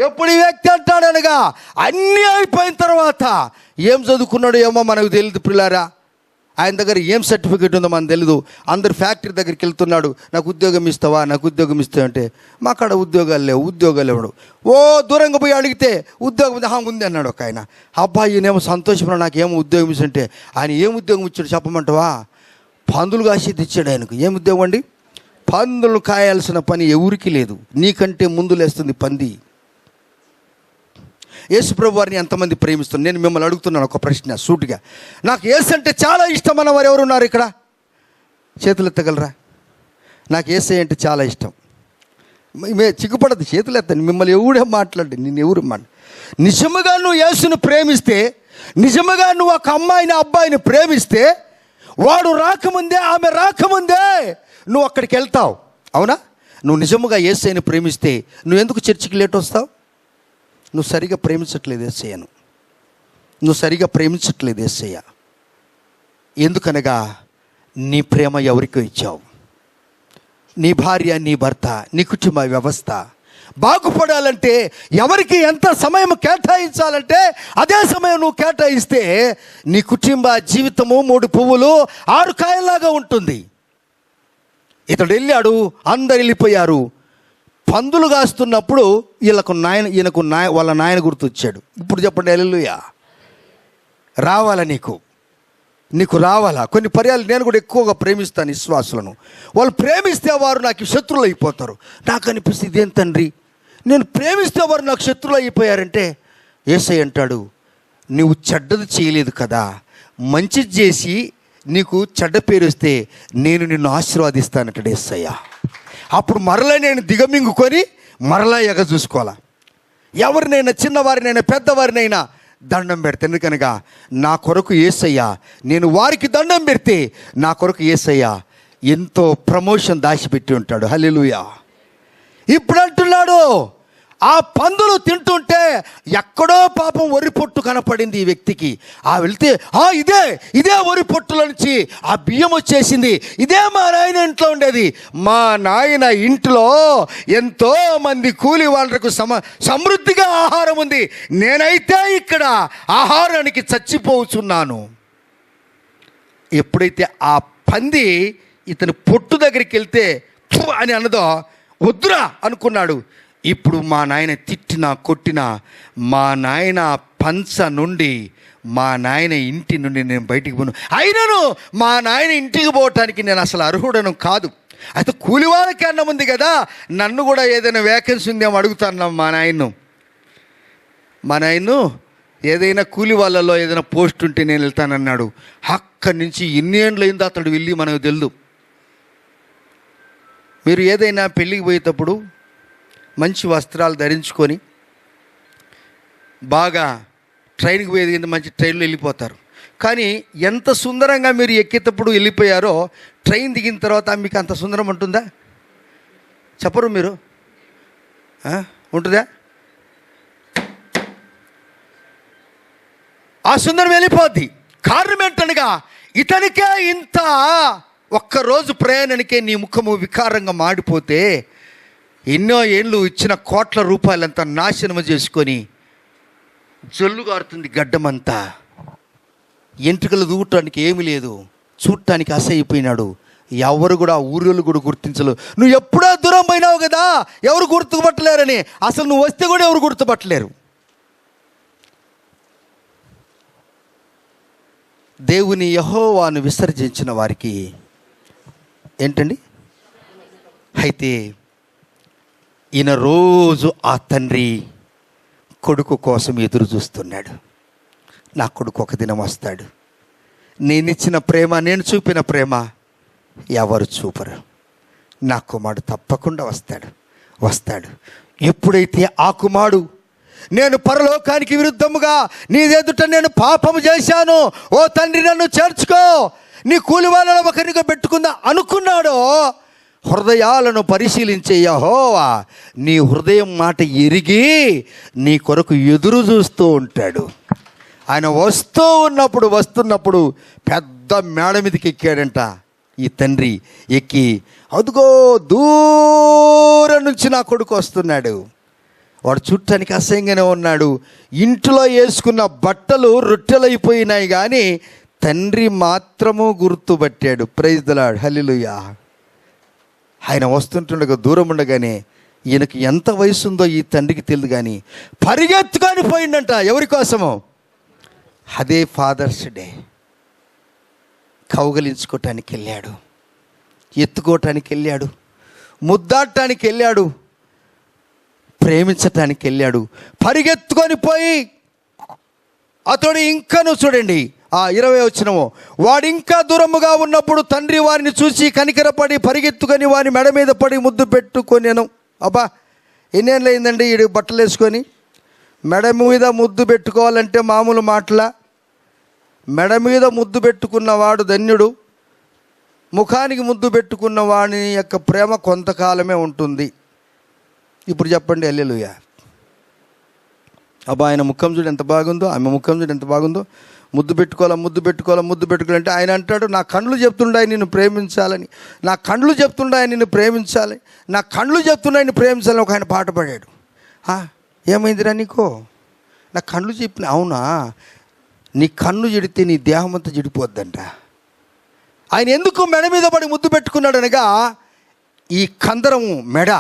ఎప్పుడు ఈ వ్యక్తి అంటాడు అనగా, అన్నీ అయిపోయిన తర్వాత ఏం చదువుకున్నాడు ఏమో మనకు తెలియదు పిల్లారా. ఆయన దగ్గర ఏం సర్టిఫికేట్ ఉందో మనకు తెలీదు. అందరు ఫ్యాక్టరీ దగ్గరికి వెళ్తున్నాడు, నాకు ఉద్యోగం ఇస్తావా, నాకు ఉద్యోగం ఇస్తావా అంటే మా కాడ ఉద్యోగాలు లేవు. ఓ దూరంగా పోయి అడిగితే ఉద్యోగం ఉంది అన్నాడు ఒక ఆయన. అబ్బాయి ఈయనేమో సంతోషపడ నాకేమో ఉద్యోగం ఇస్తుంటే ఆయన ఏం ఉద్యోగం ఇచ్చాడు చెప్పమంటావా? పందులు కాసి తెచ్చాడు ఆయనకు. ఏం ఉద్యోగం అండి? పందులు కాయాల్సిన పని ఎవరికి లేదు, నీకంటే ముందు లేస్తుంది పంది. యేసుప్రభు వారిని ఎంతమంది ప్రేమిస్తున్నారు? నేను మిమ్మల్ని అడుగుతున్నాను ఒక ప్రశ్న సూటిగా. నాకు యేసు అంటే చాలా ఇష్టం అన్న వారు ఎవరు ఉన్నారు ఇక్కడ? చేతులు ఎత్తగలరా? నాకు యేసు అంటే చాలా ఇష్టం. చిక్కుపడదు, చేతులు ఎత్తండి. మిమ్మల్ని ఎవడే మాట్లాడి నేను ఎవరు నిజముగా నువ్వు యేసును ప్రేమిస్తే, నిజముగా నువ్వు ఒక అమ్మాయిని అబ్బాయిని ప్రేమిస్తే, వాడు రాకముందే ఆమె రాకముందే నువ్వు అక్కడికి వెళ్తావు. అవునా? నువ్వు నిజముగా యేసుని ప్రేమిస్తే నువ్వు ఎందుకు చర్చికి లేట్ వస్తావు? నువ్వు సరిగా ప్రేమించట్లేదు యేసయ్యను. నువ్వు సరిగా ప్రేమించట్లేదు యేసయ్య. ఎందుకనగా నీ ప్రేమ ఎవరికో ఇచ్చావు. నీ భార్య, నీ భర్త, నీ కుటుంబ వ్యవస్థ బాగుపడాలంటే ఎవరికి ఎంత సమయం కేటాయించాలంటే అదే సమయం నువ్వు కేటాయిస్తే నీ కుటుంబ జీవితము 3 పువ్వులు 6 కాయలాగా ఉంటుంది. ఇతడు వెళ్ళాడు, అందరు వెళ్ళిపోయారు. పందులు కాస్తున్నప్పుడు ఈయనకు వాళ్ళ నాయన గుర్తొచ్చాడు. ఇప్పుడు చెప్పండి హల్లెలూయా. రావాలా నీకు రావాలా? కొన్ని పర్యాలు నేను కూడా ఎక్కువగా ప్రేమిస్తాను విశ్వాసులను. వాళ్ళు ప్రేమిస్తే వారు నాకు శత్రువులు అయిపోతారు. నాకు అనిపిస్తుంది ఇదేం తండ్రి, నేను ప్రేమిస్తే వారు నాకు శత్రువులు అయిపోయారంటే యేసయ్య అంటాడు, నువ్వు చెడ్డది చేయలేదు కదా, మంచిది చేసి నీకు చెడ్డ పేరు వస్తే నేను నిన్ను ఆశీర్వాదిస్తానంటాడు యేసయ్య. అప్పుడు మరలా నేను దిగమింగుకొని మరలా ఎగ చూసుకోవాలా. ఎవరినైనా చిన్నవారినైనా పెద్దవారినైనా దండం పెడితే, ఎందుకనగా నా కొరకు యేసయ్య, నేను వారికి దండం పెడితే నా కొరకు యేసయ్య ఎంతో ప్రమోషన్ దాచిపెట్టి ఉంటాడు. హల్లెలూయా. ఇప్పుడు అంటున్నాడు, ఆ పందులు తింటుంటే ఎక్కడో పాపం వరి పొట్టు కనపడింది ఈ వ్యక్తికి. వెళ్తే ఇదే వరి పొట్టుల నుంచి ఆ బియ్యం వచ్చేసింది. ఇదే మా నాయన ఇంట్లో ఉండేది. మా నాయన ఇంట్లో ఎంతో మంది కూలి వాళ్ళకు సమృద్ధిగా ఆహారం ఉంది. నేనైతే ఇక్కడ ఆహారానికి చచ్చిపోతున్నాను. ఎప్పుడైతే ఆ పంది ఇతని పొట్టు దగ్గరికి వెళ్తే అని అన్నదో, వద్దురా అనుకున్నాడు. ఇప్పుడు మా నాయన తిట్టినా కొట్టినా మా నాయన పంచ నుండి, మా నాయన ఇంటి నుండి నేను బయటికి పోను. అయినను మా నాయన ఇంటికి పోవటానికి నేను అసలు అర్హుడను కాదు. అయితే కూలి వాళ్ళకి అన్నం ఉంది కదా, నన్ను కూడా ఏదైనా వేకెన్సీ ఉందేమో అడుగుతాను మా నాయన్ను. ఏదైనా కూలి వాళ్ళలో ఏదైనా పోస్ట్ ఉంటే నేను వెళ్తానన్నాడు. అక్కడి నుంచి ఎన్ని ఏండ్లు అయిందో అతడు వెళ్ళి మనకు తెలియదు. మీరు ఏదైనా పెళ్ళికి పోయేటప్పుడు మంచి వస్త్రాలు ధరించుకొని బాగా ట్రైన్కి పోయేది కింద మంచి ట్రైన్లో వెళ్ళిపోతారు. కానీ ఎంత సుందరంగా మీరు ఎక్కేటప్పుడు వెళ్ళిపోయారో ట్రైన్ దిగిన తర్వాత మీకు అంత సుందరం ఉంటుందా? చెప్పరు మీరు? ఉంటుందా? ఆ సుందరం వెళ్ళిపోద్ది. కారణం ఏంటనగా ఇతనికే ఇంత ఒక్కరోజు ప్రయాణానికే నీ ముఖము వికారంగా మాడిపోతే ఎన్నో ఏళ్ళు ఇచ్చిన కోట్ల రూపాయలంతా నాశనము చేసుకొని జొల్లు కారుతుంది గడ్డమంతా. ఎంట్రుకలు దూగటానికి ఏమీ లేదు, చూడటానికి అసహ్యపోయినాడు. ఎవరు కూడా ఊరిలో కూడా గుర్తించలేదు. నువ్వు ఎప్పుడో దూరం పోయినావు కదా, ఎవరు గుర్తుపట్టలేరని. అసలు నువ్వు వస్తే కూడా ఎవరు గుర్తుపట్టలేరు. దేవుని యెహోవాను విసర్జించిన వారికి ఏంటండి? అయితే ఈయన రోజు ఆ తండ్రి కొడుకు కోసం ఎదురు చూస్తున్నాడు. నా కొడుకు ఒక దినం వస్తాడు, నేనిచ్చిన ప్రేమ, నేను చూపిన ప్రేమ ఎవరు చూపరు. నా కుమారుడు తప్పకుండా వస్తాడు. ఎప్పుడైతే ఆ కుమారుడు, నేను పరలోకానికి విరుద్ధముగా నీ ఎదుట నేను పాపము చేశాను, ఓ తండ్రి నన్ను చేర్చుకో, నీ కూలి వాళ్ళను ఒకరిగా పెట్టుకుందా అనుకున్నాడో, హృదయాలను పరిశీలించే యెహోవా నీ హృదయం మాట ఎరిగి నీ కొరకు ఎదురు చూస్తూ ఉంటాడు. ఆయన వస్తున్నప్పుడు పెద్ద మేడ మీదకి ఎక్కాడంట ఈ తండ్రి. ఎక్కి అదుగో దూరం నుంచి నా కొడుకు వస్తున్నాడు. వాడు చూడటానికి అసహ్యంగానే ఉన్నాడు. ఇంట్లో వేసుకున్న బట్టలు రొట్టెలైపోయినాయి కానీ తండ్రి మాత్రము గుర్తుపట్టాడు. ప్రైజ్ ద లార్డ్, హల్లెలూయా. ఆయన వస్తుంటుండగా దూరం ఉండగానే ఈయనకి ఎంత వయసు ఉందో ఈ తండ్రికి తెలియదు, కానీ పరిగెత్తుకొని పోయిండంట. ఎవరి కోసమో? అదే ఫాదర్స్ డే. కౌగలించుకోవటానికి వెళ్ళాడు, ఎత్తుకోవటానికి వెళ్ళాడు, ముద్దాడటానికి వెళ్ళాడు, ప్రేమించటానికి వెళ్ళాడు. పరిగెత్తుకొని పోయి అతడు ఇంకను చూడండి 20 వచనము, వాడు ఇంకా దూరముగా ఉన్నప్పుడు తండ్రి వారిని చూసి కనికరపడి పరిగెత్తుకొని వారి మెడ మీద పడి ముద్దు పెట్టుకొనెను. అబ్బా, ఎన్నేళ్ళు అయిందండి ఈడు బట్టలు వేసుకొని మెడ మీద ముద్దు పెట్టుకోవాలంటే మామూలు మాటలా? మెడ మీద ముద్దు పెట్టుకున్నవాడు ధన్యుడు. ముఖానికి ముద్దు పెట్టుకున్న వాని యొక్క ప్రేమ కొంతకాలమే ఉంటుంది. ఇప్పుడు చెప్పండి హల్లెలూయా. అబ్బా, ఆయన ముఖం చూడు ఎంత బాగుందో, ఆమె ముఖం చూడు ఎంత బాగుందో, ముద్దు పెట్టుకోవాలంటే ఆయన అంటాడు, నా కళ్ళు చెప్తుండాయి నిన్ను ప్రేమించాలని, నా కళ్ళు చెప్తుండాయి నిన్ను ప్రేమించాలి, నా కళ్ళు చెప్తున్నాయి నిన్ను ప్రేమించాలని ఒక ఆయన పాట పాడాడు. ఏమైందిరా నీకో? నా కళ్ళు చెప్పిన. అవునా? నీ కన్ను చెడితే నీ దేహం అంతా చెడిపోద్దంట. ఆయన ఎందుకు మెడ మీద పడి ముద్దు పెట్టుకున్నాడు అనగా, ఈ కందరము మెడ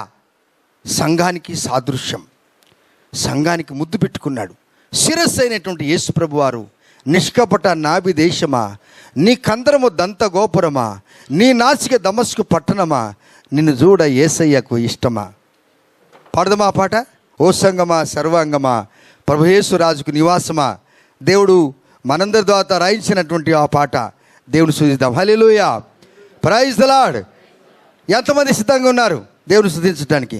సంఘానికి సాదృశ్యం. సంఘానికి ముద్దు పెట్టుకున్నాడు. శిరస్సు అయినటువంటి యేసు ప్రభువారు, నిష్కపట నాభి దేశమా, నీ కందరము దంత గోపురమా, నీ నాసిక దమస్కు పట్టణమా, నిన్ను చూడ యేసయ్యకు ఇష్టమా. పాడదమా ఆ పాట? ఓ సంగమా సర్వాంగమా, ప్రభు యేసు రాజుకు నివాసమా. దేవుడు మనందరి ద్వారా రాయించినటువంటి ఆ పాట దేవుని స్తుతిద్దాం. హల్లెలూయా, ప్రైజ్ ద లార్డ్. ఎంతమంది సిద్ధంగా ఉన్నారు దేవుని స్తుతించడానికి?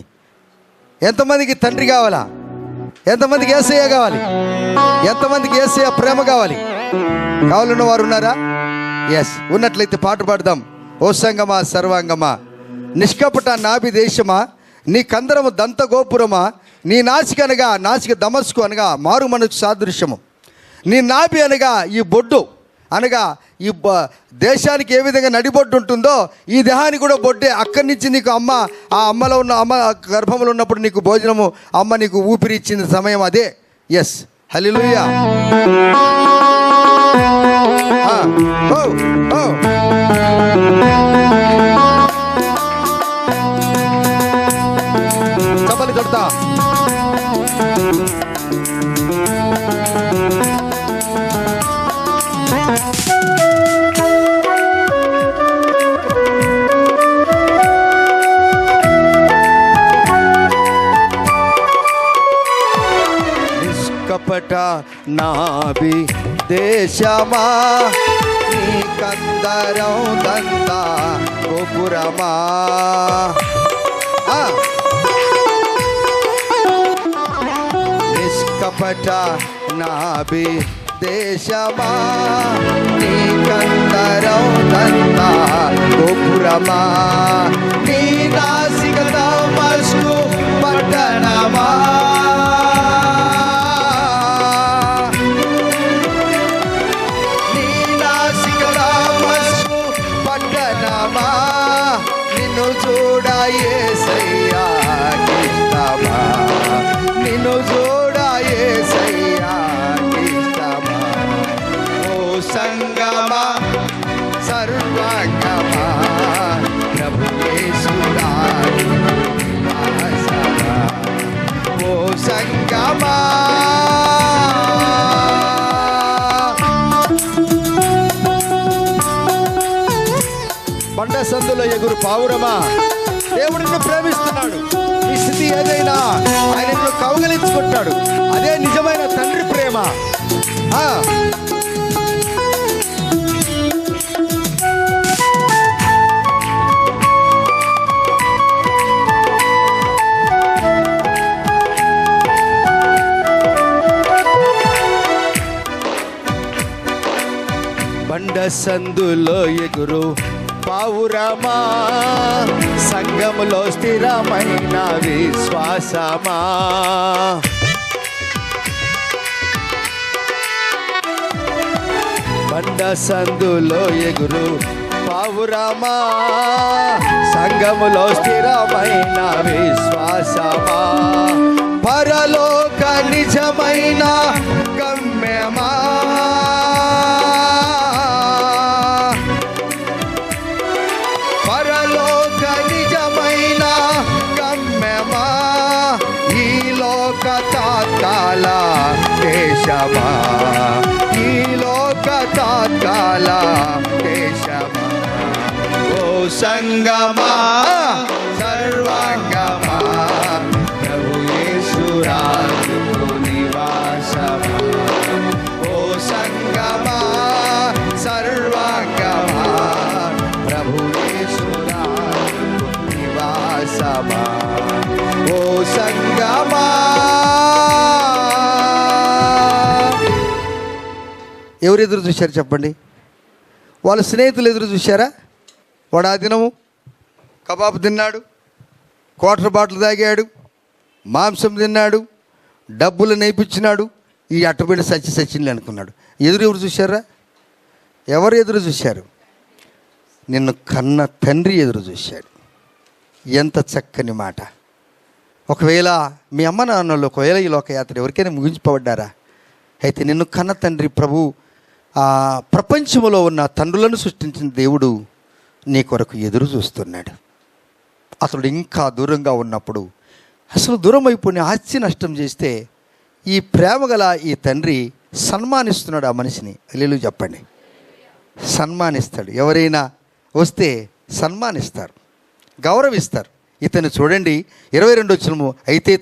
ఎంతమందికి తండ్రి కావాలా? ఎంతమందికి యేసయ్య కావాలి? ఎంతమందికి యేసయ్య ప్రేమ కావాలి? కావాలన్న వారు ఉన్నారా? ఎస్, ఉన్నట్లయితే పాట పాడదాం. ఓ సంగమా సర్వాంగమా, నిష్కపట నాభి దేశమా, నీ కందరము దంత గోపురమా, నీ నాసిక అనగా నాసిక దమస్కు అనగా మారు మనకు సాదృశ్యము, నీ నాభి అనగా ఈ బొడ్డు అనగా ఈ దేశానికి ఏ విధంగా నడిబొడ్డు ఉంటుందో ఈ దేహానికి కూడా బొడ్డే. అక్కడి నుంచి నీకు అమ్మ, ఆ అమ్మలో ఉన్న అమ్మ గర్భంలో ఉన్నప్పుడు నీకు భోజనము అమ్మ నీకు ఊపిరి ఇచ్చిన సమయం అదే. ఎస్, హల్లెలూయా. చప్పట్లు కొడతా. కపట నాభి దేశమా, నీ కందరం దంత గోపురమా. నిష్కపట నాభి దేశమా, నీ కందరం దంత గోపురమా, నీ నాసిక దమస్కు పట్టణమా, నిన్ను చూడ యేసయ్యా ఇష్టమా, నిన్ను చూడ యేసయ్యా ఇష్టమా. ఓ సంగమా సర్వాంగమా, ప్రభు యేసు రాజు నివాసమా. ఓ సంగమా బండ సందులో ఎగురు పావురమా, దేవుడు నిన్ను ప్రేమిస్తున్నాడు. నీ స్థితి ఏదైనా ఆయన నిన్ను కౌగలించుకుంటాడు. అదే నిజమైన తండ్రి ప్రేమ. బండ సందులో ఎగురు పావురమా, సంఘములో స్థిరమైన విశ్వాసమా. బండ సందులో ఎగురు పావురమా, సంఘములో స్థిరమైన విశ్వాసమా. పరలోక నిజమైన గమ్యమా, ఒక నిజమైన గమ్యమా, ఈ లోక తాత్కాల దేశమా, ఈ లోక తాత్కాల దేశమా. ఓ సంగమా సర్వాంగమా, ప్రభు యేసు రాజుకు నివాసమా. ఓ సంగమా సర్వాంగమా, ప్రభు యేసు రాజుకు నివాసమా. ఓ సంగమా. ఎవరు ఎదురు చూశారు చెప్పండి? వాళ్ళ స్నేహితులు ఎదురు చూశారా? వాడు ఆ దినము కబాబు తిన్నాడు, క్వార్టర్ బాటిల్ తాగాడు, మాంసం తిన్నాడు, డబ్బులు నేర్పించినాడు, ఈ అట్టబిడ్డ సచ్చింది అనుకున్నాడు. ఎవరు చూశారా? ఎవరు ఎదురు చూశారు? నిన్ను కన్న తండ్రి ఎదురు చూశాడు. ఎంత చక్కని మాట. ఒకవేళ మీ అమ్మ నాన్నలు ఒకవేళ ఈ లోకయాత్ర ఎవరికైనా ముగించిపోబడ్డారా? అయితే నిన్ను కన్న తండ్రి ప్రభు, ప్రపంచంలో ఉన్న తండ్రులను సృష్టించిన దేవుడు నీ కొరకు ఎదురు చూస్తున్నాడు. అతడు ఇంకా దూరంగా ఉన్నప్పుడు, అసలు దూరం అయిపోయి ఆస్తి నష్టం చేస్తే ఈ ప్రేమ గల ఈ తండ్రి సన్మానిస్తున్నాడు ఆ మనిషిని. హల్లెలూయా చెప్పండి. సన్మానిస్తాడు. ఎవరైనా వస్తే సన్మానిస్తారు, గౌరవిస్తారు. ఇతను చూడండి 22 వచనము, అయితే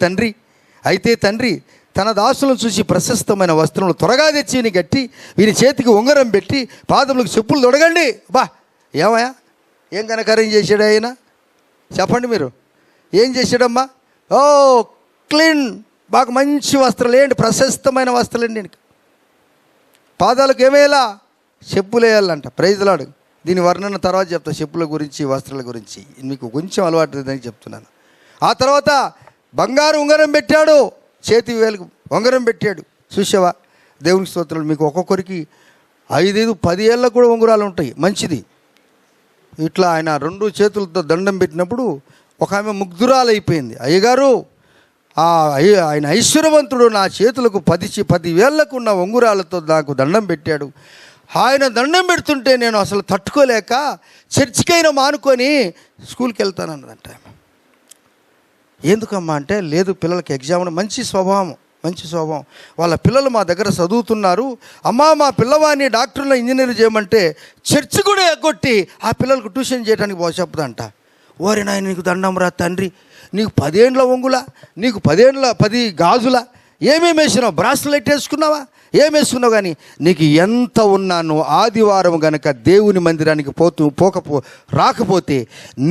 తండ్రి తన దాసులను చూసి ప్రశస్తమైన వస్త్రములు త్వరగా తెచ్చి వీని గట్టి, వీని చేతికి ఉంగరం పెట్టి పాదములకు చెప్పులు తొడగండి. బా ఏమయ్యా, ఏం కనకార్యం చేశాడు ఆయన? చెప్పండి మీరు. ఏం చేశాడమ్మా? ఓ క్లీన్, బాగా మంచి వస్త్రాలు ఏంటి, ప్రశస్తమైన వస్త్రాలు అండి. పాదాలకు ఏమేలా? చెప్పులు వేయాలంట. Praise lord. దీని వర్ణన తర్వాత చెప్తా, చెప్పుల గురించి వస్త్రాల గురించి. మీకు కొంచెం అలవాటు అని చెప్తున్నాను. ఆ తర్వాత బంగారు ఉంగరం పెట్టాడు, చేతి వేలకు ఉంగరం పెట్టాడు. చూసావా? దేవునికి స్తోత్రాలు. మీకు ఒక్కొక్కరికి 5-10 ఏళ్ళకు కూడా ఉంగరాలు ఉంటాయి. మంచిది. ఇట్లా ఆయన 2 చేతులతో దండం పెట్టినప్పుడు ఒక ఆమె ముగ్ధురాలైపోయింది. అయ్యగారు, ఆయన ఐశ్వర్యవంతుడు, నా చేతులకు 10 వేళ్లకు ఉన్న ఉంగురాలతో నాకు దండం పెట్టాడు. ఆయన దండం పెడుతుంటే నేను అసలు తట్టుకోలేక చర్చికైనా మానుకొని స్కూల్కి వెళ్తానన్నదంట. ఎందుకమ్మా అంటే, లేదు పిల్లలకి ఎగ్జామ్. మంచి స్వభావం. వాళ్ళ పిల్లలు మా దగ్గర చదువుతున్నారు. అమ్మా, మా పిల్లవాడిని డాక్టర్లో ఇంజనీర్ చేయమంటే చర్చి కూడా ఎగ్గొట్టి ఆ పిల్లలకు ట్యూషన్ చేయడానికి చెప్పదంట. ఓరి నాయన, నీకు దండం రా తండ్రి, నీకు 10 ఏండ్ల ఒంగులా, నీకు 10 గాజులా, ఏమేమి వేసినావు? బ్రాస్లెట్ వేసుకున్నావా? ఏం వేసుకున్నావు? కానీ నీకు ఎంత ఉన్నాను, ఆదివారం గనక దేవుని మందిరానికి రాకపోతే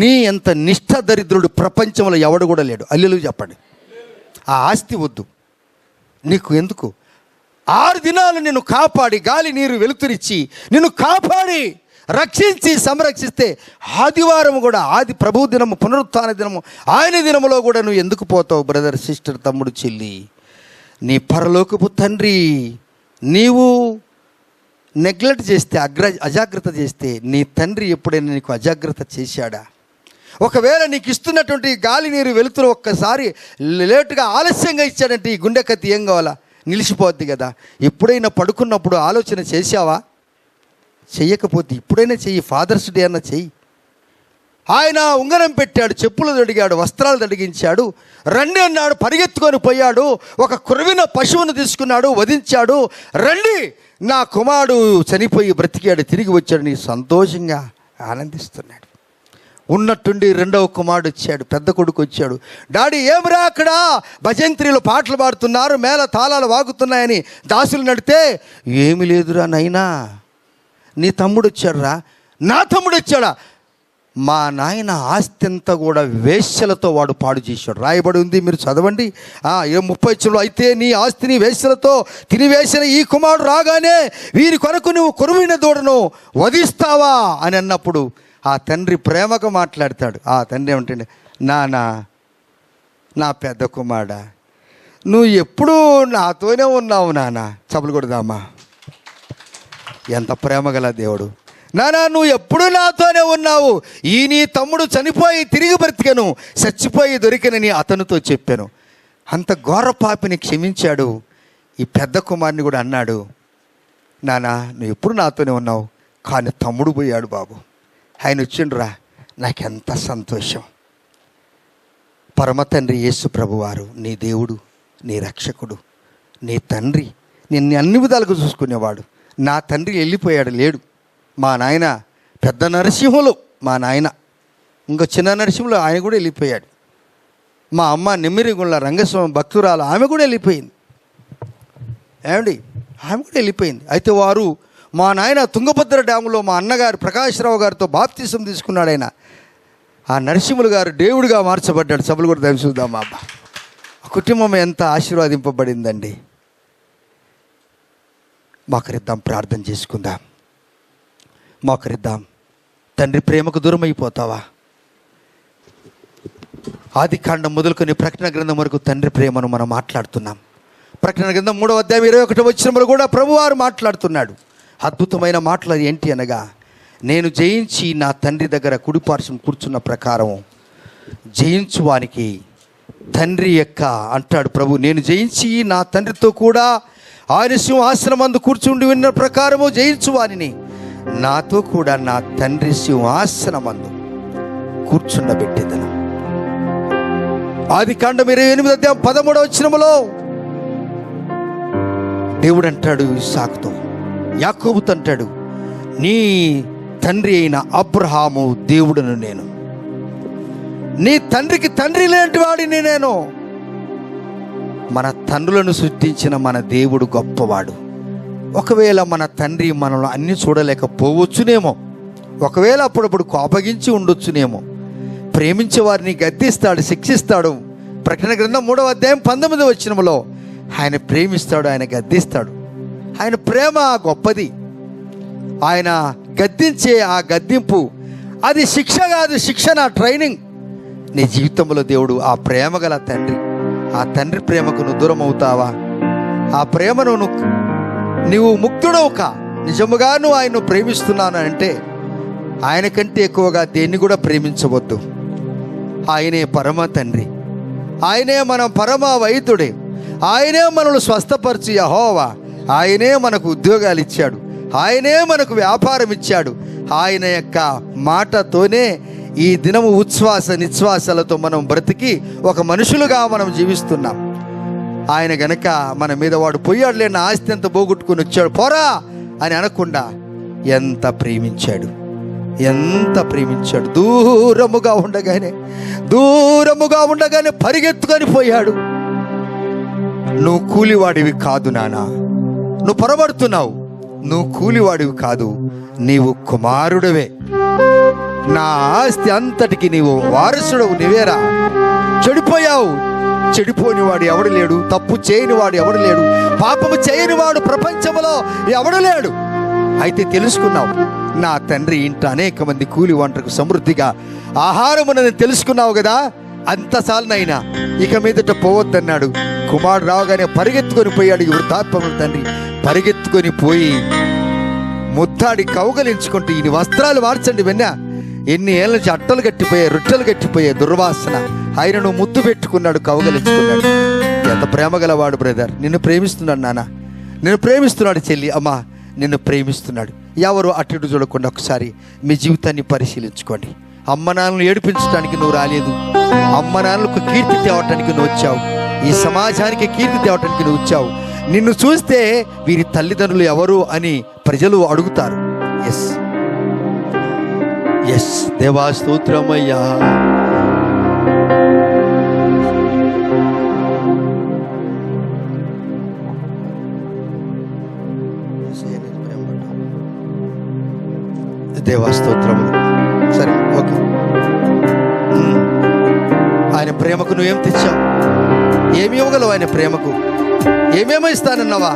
నీ ఎంత నిష్ఠ దరిద్రుడు ప్రపంచంలో ఎవడు కూడా లేడు. హల్లెలూయా చెప్పండి. ఆ ఆస్తి వద్దు నీకు. ఎందుకు? 6 దినాలు నిన్ను కాపాడి, గాలి నీరు వెలుతురిచ్చి నిన్ను కాపాడి రక్షించి సంరక్షిస్తే ఆదివారం కూడా, ప్రభు దినము, పునరుత్థాన దినము, ఆయన దినములో కూడా నువ్వు ఎందుకు పోతావు? బ్రదర్, సిస్టర్, తమ్ముడు, చెల్లి, నీ పరలోకపు తండ్రి నీవు నెగ్లెక్ట్ చేస్తే, అజాగ్రత్త చేస్తే, నీ తండ్రి ఎప్పుడైనా నీకు అజాగ్రత్త చేశాడా? ఒకవేళ నీకు ఇస్తున్నటువంటి గాలి నీరు వెలుతురు ఒక్కసారి లేటుగా ఆలస్యంగా ఇచ్చాడంటే ఈ గుండె కత్తి ఏం కావాలా? నిలిచిపోద్ది కదా. ఎప్పుడైనా పడుకున్నప్పుడు ఆలోచన చేశావా? చెయ్యకపోతే ఇప్పుడైనా చెయ్యి. ఫాదర్స్ డే అన్న చెయ్యి. ఆయన ఉంగరం పెట్టాడు, చెప్పులు తొడిగాడు, వస్త్రాలు తొడిగించాడు. రండి అన్నాడు, పరిగెత్తుకొని పోయాడు. ఒక కురవిన పశువును తీసుకున్నాడు, వధించాడు. రండి, నా కుమారుడు చనిపోయి బ్రతికాడు, తిరిగి వచ్చాడు. నీ సంతోషంగా ఆనందిస్తున్నాడు. ఉన్నట్టుండి 2వ కుమారుడు వచ్చాడు, పెద్ద కొడుకు వచ్చాడు. డాడీ ఏమిరా అక్కడ? భజంత్రీలు పాటలు పాడుతున్నారు, మేళ తాళాలు వాగుతున్నాయని దాసులు నడితే, ఏమి లేదురా నైనా, నీ తమ్ముడు వచ్చాడురా. నా తమ్ముడు వచ్చాడా? మా నాయన ఆస్తి అంతా కూడా వేశ్యలతో వాడు పాడు చేశాడు. రాయబడి ఉంది, మీరు చదవండి. 30 అయితే నీ ఆస్తిని వేశ్యలతో తినివేసిన ఈ కుమారుడు రాగానే వీరి కొరకు నువ్వు కొరువైన దూడను వధిస్తావా అని అన్నప్పుడు ఆ తండ్రి ప్రేమగా మాట్లాడతాడు. ఆ తండ్రి ఏమంటే, నా పెద్ద కుమారుడా, నువ్వు ఎప్పుడూ నాతోనే ఉన్నావు నాన్న. చప్పలు కొడదామా? ఎంత ప్రేమ గల దేవుడు. నానా, నువ్వు ఎప్పుడు నాతోనే ఉన్నావు. ఈ నీ తమ్ముడు చనిపోయి తిరిగి బ్రతికెను, చచ్చిపోయి దొరికినని అతనితో చెప్పాను. అంత ఘోర పాపిని క్షమించాడు. ఈ పెద్ద కుమారుని కూడా అన్నాడు, నానా నువ్వు ఎప్పుడు నాతోనే ఉన్నావు, కానీ తమ్ముడు పోయాడు బాబు. ఆయన వచ్చిండ్రా, నాకెంత సంతోషం. పరమ తండ్రి యేసు ప్రభువారు నీ దేవుడు, నీ రక్షకుడు, నీ తండ్రి, నిన్ను అన్ని విధాలుగా చూసుకునేవాడు. నా తండ్రి వెళ్ళిపోయాడు, లేడు. మా నాయన పెద్ద నరసింహులు, మా నాయన ఇంకో చిన్న నరసింహులు, ఆయన కూడా వెళ్ళిపోయాడు. మా అమ్మ నిమ్మిరిగుండ్ల రంగస్వామి భక్తురాలు, ఆమె కూడా వెళ్ళిపోయింది. ఏమండి, ఆమె కూడా వెళ్ళిపోయింది. అయితే వారు, మా నాయన తుంగభద్ర డ్యాములో మా అన్నగారు ప్రకాశ్రావు గారితో బాప్తిసం తీసుకున్నాడు. ఆయన ఆ నరసింహులు గారు దేవుడిగా మార్చబడ్డాడు. సభలు కూడా దయచూద్దాం. మా అబ్బా, ఆ కుటుంబం ఎంత ఆశీర్వాదింపబడిందండి. మోకరిద్దాం, ప్రార్థన చేసుకుందాం. మోకరిద్దాం. తండ్రి ప్రేమకు దూరం అయిపోతావా? ఆది కాండం మొదలుకొని ప్రకటన గ్రంథం వరకు తండ్రి ప్రేమను మనం మాట్లాడుతున్నాం. ప్రకటన గ్రంథం 3వ అధ్యాయం 21వ వచనంలో కూడా ప్రభువారు మాట్లాడుతున్నాడు. అద్భుతమైన మాటలు ఏంటి అనగా, నేను జయించి నా తండ్రి దగ్గర కుడిపార్శ్వం కూర్చున్న ప్రకారం జయించువానికి తండ్రి యొక్క అంటాడు ప్రభు, నేను జయించి నా తండ్రితో కూడా ఆయన సింహాసనమందు కూర్చుండి ఉన్న ప్రకారము జయించువానిని నాతో కూడా నా తండ్రి సింహాసనమందు కూర్చుండబెట్టేదను. ఆది కాండం 28వ అధ్యాయం 13వ వచనములో దేవుడు అంటాడు ఇస్సాకుతో, యాకోబుతో అంటాడు, నీ తండ్రి అయిన అబ్రహాము దేవుడను నేను, నీ తండ్రికి తండ్రి లేని వాడిని నేను. మన తండ్రులను సృష్టించిన మన దేవుడు గొప్పవాడు. ఒకవేళ మన తండ్రి మనలో అన్ని చూడలేకపోవచ్చునేమో, ఒకవేళ అప్పుడప్పుడు కోపగించి ఉండొచ్చునేమో, ప్రేమించే వారిని గద్దిస్తాడు, శిక్షిస్తాడు. ప్రకటన గ్రంథం 3వ అధ్యాయం 19వ వచనములో ఆయన ప్రేమిస్తాడు, ఆయన గద్దిస్తాడు. ఆయన ప్రేమ గొప్పది. ఆయన గద్దించే ఆ గద్దింపు అది శిక్ష కాదు, శిక్షణ, ట్రైనింగ్. నీ జీవితంలో దేవుడు ఆ ప్రేమ గల తండ్రి, ఆ తండ్రి ప్రేమకు నువ్వు దూరం అవుతావా? ఆ ప్రేమను నువ్వు ముక్తుడవు కా. నిజముగా నువ్వు ఆయన్ను ప్రేమిస్తున్నాను అంటే ఆయన కంటే ఎక్కువగా దేన్ని కూడా ప్రేమించవద్దు. ఆయనే పరమ తండ్రి, ఆయనే మన పరమ వైద్యుడే, ఆయనే మనల్ని స్వస్థపరిచి యెహోవా, ఆయనే మనకు ఉద్యోగాలు ఇచ్చాడు, ఆయనే మనకు వ్యాపారం ఇచ్చాడు. ఆయన యొక్క మాటతోనే ఈ దినము ఉచ్ఛ్వాస నిశ్వాసాలతో మనం బ్రతికి ఒక మనుషులుగా మనం జీవిస్తున్నాం. ఆయన గనక మన మీద వాడు పోయాడు లేని ఆస్తి ఎంత పోగొట్టుకుని వచ్చాడు పోరా అని అనకుండా ఎంత ప్రేమించాడు, ఎంత ప్రేమించాడు. దూరముగా ఉండగానే పరిగెత్తుకొని పోయాడు. నువ్వు కూలివాడివి కాదు నానా, నువ్వు పొరబడుతున్నావు, నువ్వు కూలివాడివి కాదు, నీవు కుమారుడవే. నా ఆస్తి అంతటికి నీవు వారసుడవు, నీవేరా. చెడిపోయావు, చెడిపోని వాడు ఎవడు లేడు, తప్పు చేయని వాడు ఎవడు లేడు, పాపము చేయని వాడు ప్రపంచంలో ఎవడు లేడు. అయితే తెలుసుకున్నావు, నా తండ్రి ఇంట అనేక మంది కూలి వంటకు సమృద్ధిగా ఆహారమునని తెలుసుకున్నావు కదా. అంతసాలనైనా ఇక మీదట పోవద్దన్నాడు. కుమారుడు రావగానే పరిగెత్తుకొని పోయాడు. ఈ వృద్ధాత్మము తండ్రి పరిగెత్తుకొని పోయి ముద్దాడి కౌగలించుకుంటూ, ఈ వస్త్రాలు మార్చండి వెన్న. ఎన్ని ఏళ్ళ నుంచి అట్టలు కట్టిపోయాయి, రొట్టెలు కట్టిపోయాయి, దుర్వాసన. ఆయనను ముద్దు పెట్టుకున్నాడు, కౌగలించుకున్నాడు. ఎంత ప్రేమ గలవాడు బ్రదర్. నిన్ను ప్రేమిస్తున్నాడు నాన్న, నిన్ను ప్రేమిస్తున్నాడు చెల్లి, అమ్మ నిన్ను ప్రేమిస్తున్నాడు. ఎవరు అటు ఇటు చూడకుండా ఒకసారి మీ జీవితాన్ని పరిశీలించుకోండి. అమ్మ నాన్నలు ఏడిపించడానికి నువ్వు రాలేదు, అమ్మ నాన్నలకు కీర్తి తేవటానికి నువ్వు వచ్చావు, ఈ సమాజానికి కీర్తి తేవటానికి నువ్వు వచ్చావు. నిన్ను చూస్తే వీరి తల్లిదండ్రులు ఎవరు అని ప్రజలు అడుగుతారు. ఎస్ ఎస్ దేవా స్తోత్రమయ్యా. దేవా స్తోత్రములు. సరే, ఓకే. ఆయన ప్రేమకు నువ్వేం తెచ్చావు? ఏమి ఇవ్వగలవు ఆయన ప్రేమకు? ఏమేమో ఇస్తానన్నావా?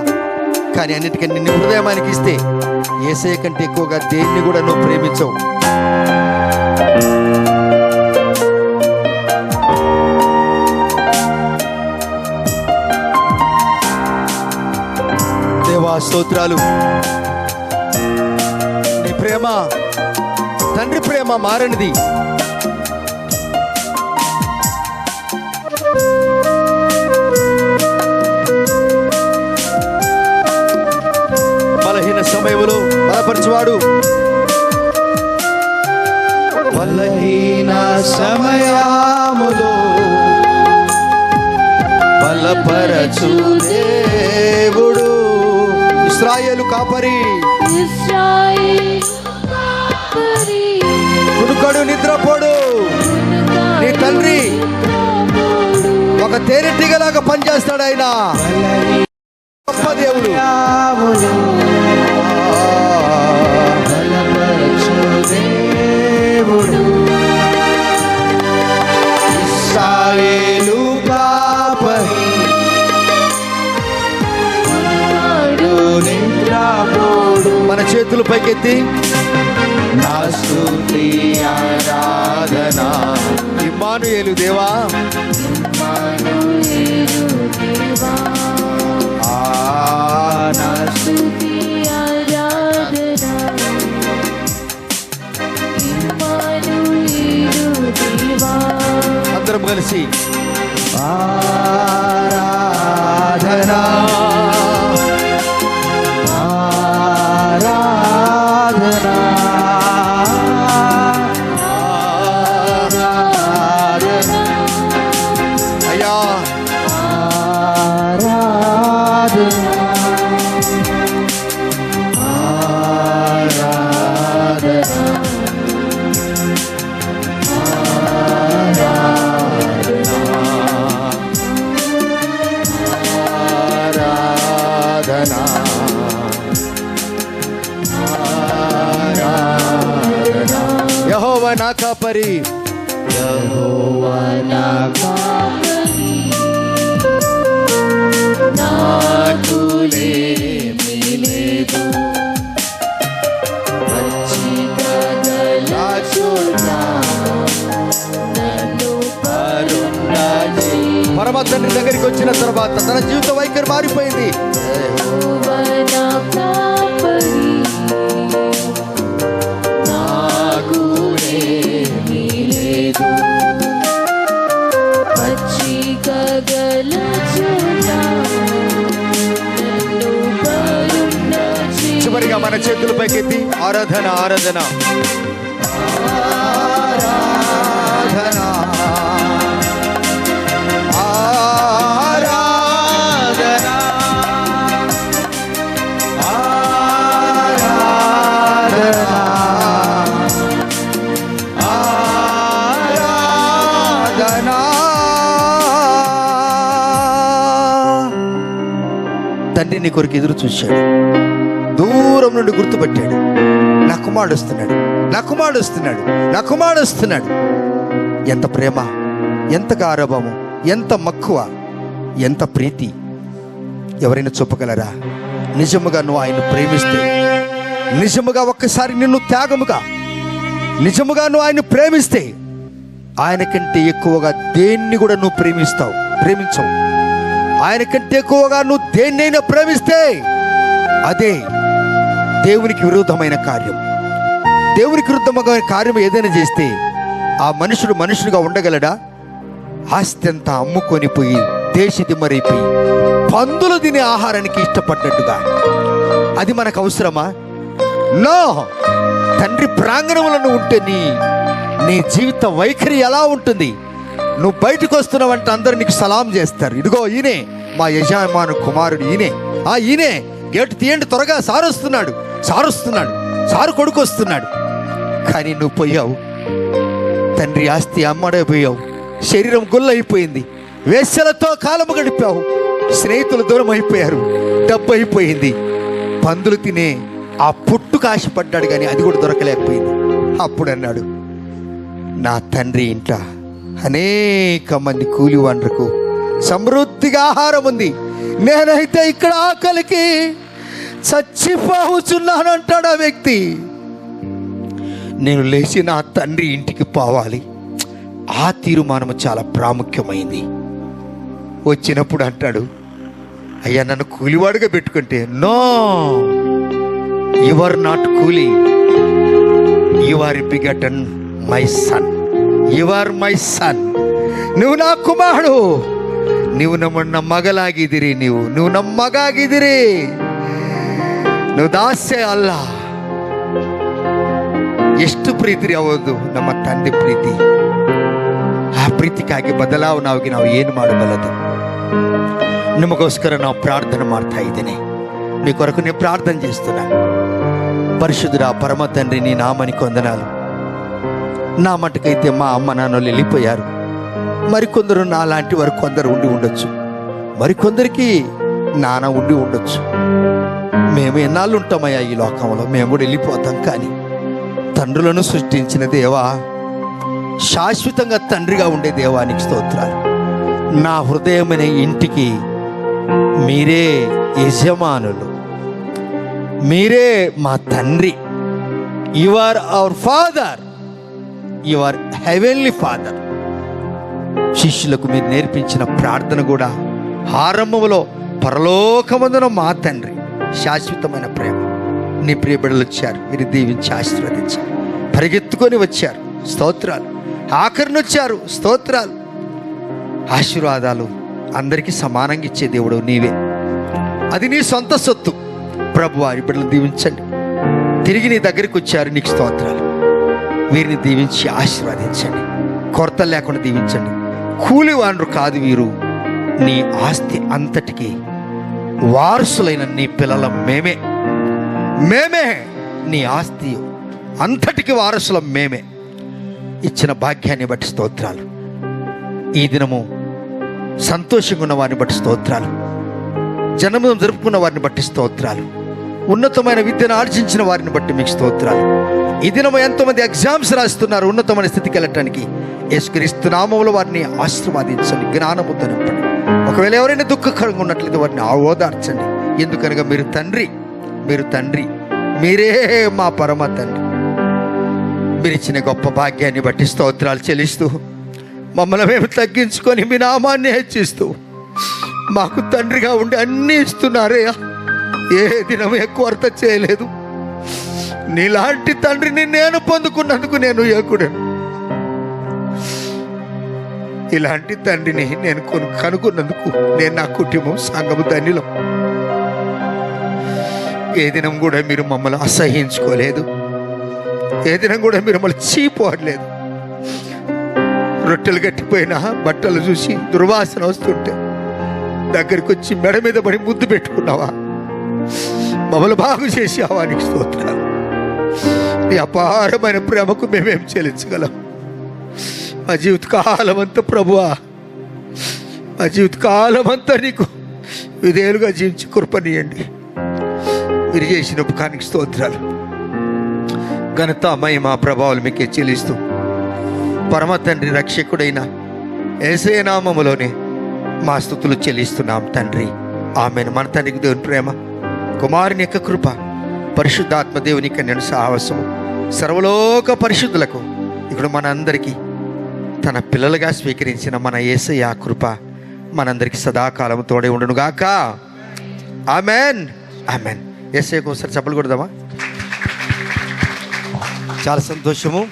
కానీ అన్నిటికీ నిన్ను హృదయానికి ఇస్తే యేసయ్య కంటే ఎక్కువగా దేన్ని కూడా నువ్వు ప్రేమించవు. దేవా స్తోత్రాలు. నీ ప్రేమ తండ్రి ప్రేమ మారనిది. బలహీన సమయంలో బలపరచువాడు, వల్ల బలహీన సమయములో బలపరచు దేవుడు. ఇశ్రాయేలు కాపరి, కునుకడు నిద్రపోడు. నీ తండ్రి ఒక తేనెటీగలాగా పనిచేస్తాడు ఆయన. గొప్ప దేవుడు. బలపరచు దేవుడు. ఇశ్రాయేలు కాపరి, మన చేతులు పైకెత్తి నా స్తుతి ఆరాధన. ఇమ్మానుయేలు దేవా, నా స్తుతి ఆరాధన. అందరం కలిసి ఆరాధన యెహోవా నా కాపరి, యెహోవా నా కాపరి, నాకు లేమి లేదు. పచ్చికగల చోట నన్ను పరుండని. పరమ తండ్రి దగ్గరికి వచ్చిన తర్వాత తన జీవిత వైఖరి మారిపోయింది. యెహోవా నా కాపరి, నాకు లేమి లేదు. పచ్చికగల చోట నన్ను పరుండని. చివరిగా మన చేతుల పైకెత్తి ఆరాధన ఆరాధన ఆరాధన ఆరాధన ఆరాధన. తండ్రి నీ కొరకు ఎదురు చూశాడు. దూరం నుండి గుర్తుపట్టాడు. నా కుమారుడు వస్తున్నాడు, నా కుమారుడు వస్తున్నాడు, నా కుమారుడు వస్తున్నాడు. ఎంత ప్రేమ, ఎంత గారాభము, ఎంత మక్కువ, ఎంత ప్రీతి ఎవరైనా చెప్పగలరా? నిజముగా నువ్వు ఆయన్ని ప్రేమిస్తే, నిజముగా ఒక్కసారి నిన్ను త్యాగముగా, నిజముగా నువ్వు ఆయన్ని ప్రేమిస్తే, ఆయన కంటే ఎక్కువగా దేన్ని కూడా నువ్వు ప్రేమించవు. ఆయన కంటే ఎక్కువగా నువ్వు దేన్నైనా ప్రేమిస్తే అదే దేవునికి విరుద్ధమైన కార్యం. దేవునికి విరుద్ధమైన కార్యం ఏదైనా చేస్తే ఆ మనుషుడు మనుషుడిగా ఉండగలడా? ఆస్తి అంతా అమ్ముకొని పోయి దేశదిమ్మరైపోయి పందులు తినే ఆహారానికి ఇష్టపడ్డట్టుగా అది మనకు అవసరమా? నో. తండ్రి ప్రాంగణంలో ఉంటే నీ జీవిత వైఖరి ఎలా ఉంటుంది? నువ్వు బయటకు వస్తున్నావంటే అందరూ నీకు సలాం చేస్తారు. ఇదిగో ఈయనే మా యజమాను కుమారుడు, ఈయనే గేటు తీయండి త్వరగా, సారు వస్తున్నాడు, సారు కొడుకు వస్తున్నాడు. కానీ నువ్వు పోయావు, తండ్రి ఆస్తి అమ్మడైపోయావు, శరీరం గుల్లైపోయింది, వేశ్యలతో కాలము గడిపావు, స్నేహితులు దూరం అయిపోయారు, డబ్బు అయిపోయింది, పందులు తినే ఆ పుట్టుకు ఆశపడ్డాడు కానీ అది కూడా దొరకలేకపోయింది. అప్పుడు అన్నాడు, నా తండ్రి ఇంట అనేక మంది కూలివాండ్రకు సమృద్ధిగా ఆహారం ఉంది, నేనైతే ఇక్కడ ఆకలికి చచ్చిపోతున్నాను అంటాడు ఆ వ్యక్తి. నేను లేచి నా తండ్రి ఇంటికి పోవాలి. ఆ తీర్మానం చాలా ప్రాముఖ్యమైంది. వచ్చినప్పుడు అంటాడు, అయ్యా నన్ను కూలివాడుగా పెట్టుకుంటే, no, you are not coolie, you are begotten my son, you are my son. నువ్వు నా కుమారుడు, ನೀವು ನಮ್ಮನ್ನ ಮಗಲಾಗಿದ್ದೀರಿ, ನೀವು ನಮ್ಮ ಮಗ ಆಗಿದ್ದೀರಿ, ನೀವು ದಾಸ್ಯ ಅಲ್ಲ. ಎಷ್ಟು ಪ್ರೀತಿ ಯಾವುದು ನಮ್ಮ ತಂದೆ ಪ್ರೀತಿ. ಆ ಪ್ರೀತಿಗಾಗಿ ಬದಲಾವಣೆ ನಾವು ಏನು ಮಾಡಬಲ್ಲದು? ನಿಮಗೋಸ್ಕರ ನಾವು ಪ್ರಾರ್ಥನೆ ಮಾಡ್ತಾ ఇದ್ದೀನಿ. మీ కొరకు నేను ప్రార్థన చేస్తున్నాను. పరిశుద్ధుడా పరమ తండ్రి, నీ నామానికి వందనాలు. నా మటుకైతే మా అమ్మ నాన్నలు వెళ్ళిపోయారు. మరికొందరు నా లాంటి వారు కొందరు ఉండి ఉండొచ్చు, మరికొందరికి నాన్న ఉండి ఉండొచ్చు. మేము ఎన్నాళ్ళు ఉంటామయ్యా ఈ లోకంలో, మేము కూడా వెళ్ళిపోతాం. కానీ తండ్రులను సృష్టించిన దేవా, శాశ్వతంగా తండ్రిగా ఉండే దేవానికి స్తోత్రాలు. నా హృదయమైన ఇంటికి మీరే యజమానులు, మీరే మా తండ్రి. You are our father, you are heavenly father. శిష్యులకు మీరు నేర్పించిన ప్రార్థన కూడా ఆరంభంలో పరలోకమందున మా తండ్రి, శాశ్వతమైన ప్రేమ. నీ ప్రియ బిడ్డలు వచ్చారు, మీరు దీవించి ఆశీర్వదించారు. పరిగెత్తుకొని వచ్చారు, స్తోత్రాలు. ఆఖరిని వచ్చారు, స్తోత్రాలు. ఆశీర్వాదాలు అందరికీ సమానంగా ఇచ్చే దేవుడు నీవే. అది నీ సొంత సొత్తు. ప్రభు వారి బిడ్డలు దీవించండి. తిరిగి నీ దగ్గరికి వచ్చారు, నీకు స్తోత్రాలు. వీరిని దీవించి ఆశీర్వదించండి, కొరత లేకుండా దీవించండి. కూలివాండ్రు కాదు వీరు, నీ ఆస్తి అంతటికి వారసులైన నీ పిల్లల మేమే నీ ఆస్తి అంతటికి వారసులం మేమే. ఇచ్చిన భాగ్యాన్ని బట్టి స్తోత్రాలు. ఈ దినము సంతోషంగా ఉన్న వారిని బట్టి స్తోత్రాలు. జన్మదినం జరుపుకున్న వారిని బట్టి స్తోత్రాలు. ఉన్నతమైన విద్యను ఆర్జించిన వారిని బట్టి మీకు స్తోత్రాలు. ఈ దినము ఎంతోమంది ఎగ్జామ్స్ రాస్తున్నారు, ఉన్నతమైన స్థితికి వెళ్ళటానికి యేసుక్రీస్తు నామములో వారిని ఆశీర్వదించండి, జ్ఞానము నింపండి. ఒకవేళ ఎవరైనా దుఃఖకరంగా ఉన్నట్లయితే వారిని ఓదార్చండి. ఎందుకనగా మీరు తండ్రి, మీరే మా పరమ తండ్రి. మీరు ఇచ్చిన గొప్ప భాగ్యాన్ని బట్టి స్తోత్రాలు చెల్లిస్తూ, మమ్మల్ని మేము తగ్గించుకొని మీ నామాన్ని హెచ్చిస్తూ, మాకు తండ్రిగా ఉండి అన్నీ ఇస్తున్నారే. ఏ దినం ఎక్కువ అర్థం చేయలేదు. నీలాంటి తండ్రిని నేను పొందుకున్నందుకు నేను ఏకుడను. ఇలాంటి తండ్రిని నేను కనుక్కున్నందుకు నేను, నా కుటుంబం, సంఘము ధన్యులం. ఏ దినం కూడా మీరు మమ్మల్ని అసహించుకోలేదు. ఏ దినం కూడా మీరు మమ్మల్ని చీపోవట్లేదు. రొట్టెలు గట్టిపోయినా బట్టలు చూసి దుర్వాసన వస్తుంటే దగ్గరికి వచ్చి మెడ మీద పడి ముద్దు పెట్టుకున్నావా? మమ్మల్ని బాగు చేసావా? నీకు స్తోత్రాలు. నీ అపారమైన ప్రేమకు మేమేం చెల్లించగలం? మా జీవితకాలం అంతా ప్రభువా, మా జీవితకాలం అంతా నీకు విధేయులుగా జీవించి కృపనీయండి. మీరు చేసిన ఉపకారానికి స్తోత్రాలు. ఘనత, మహిమ, ప్రభావాలు మీకే చెల్లిస్తూ పరమ తండ్రి, రక్షకుడైన యేసయ్య నామములోనే మా స్తుతులు చెల్లిస్తున్నాం తండ్రి. ఆమేన్. మన తండ్రికి దేవుని ప్రేమ, కుమారుని యొక్క కృప, పరిశుద్ధాత్మ దేవుని కన్యను సాహసము, సర్వలోక పరిశుద్ధులకు ఇక్కడ మనందరికీ తన పిల్లలుగా స్వీకరించిన మన యేసయ్య కృప మనందరికీ సదాకాలం తోడే ఉండును గాక. ఆమేన్, ఆమేన్. యేసయ్యకు ఒకసారి చప్పలు కొడదామా? చాలా సంతోషము.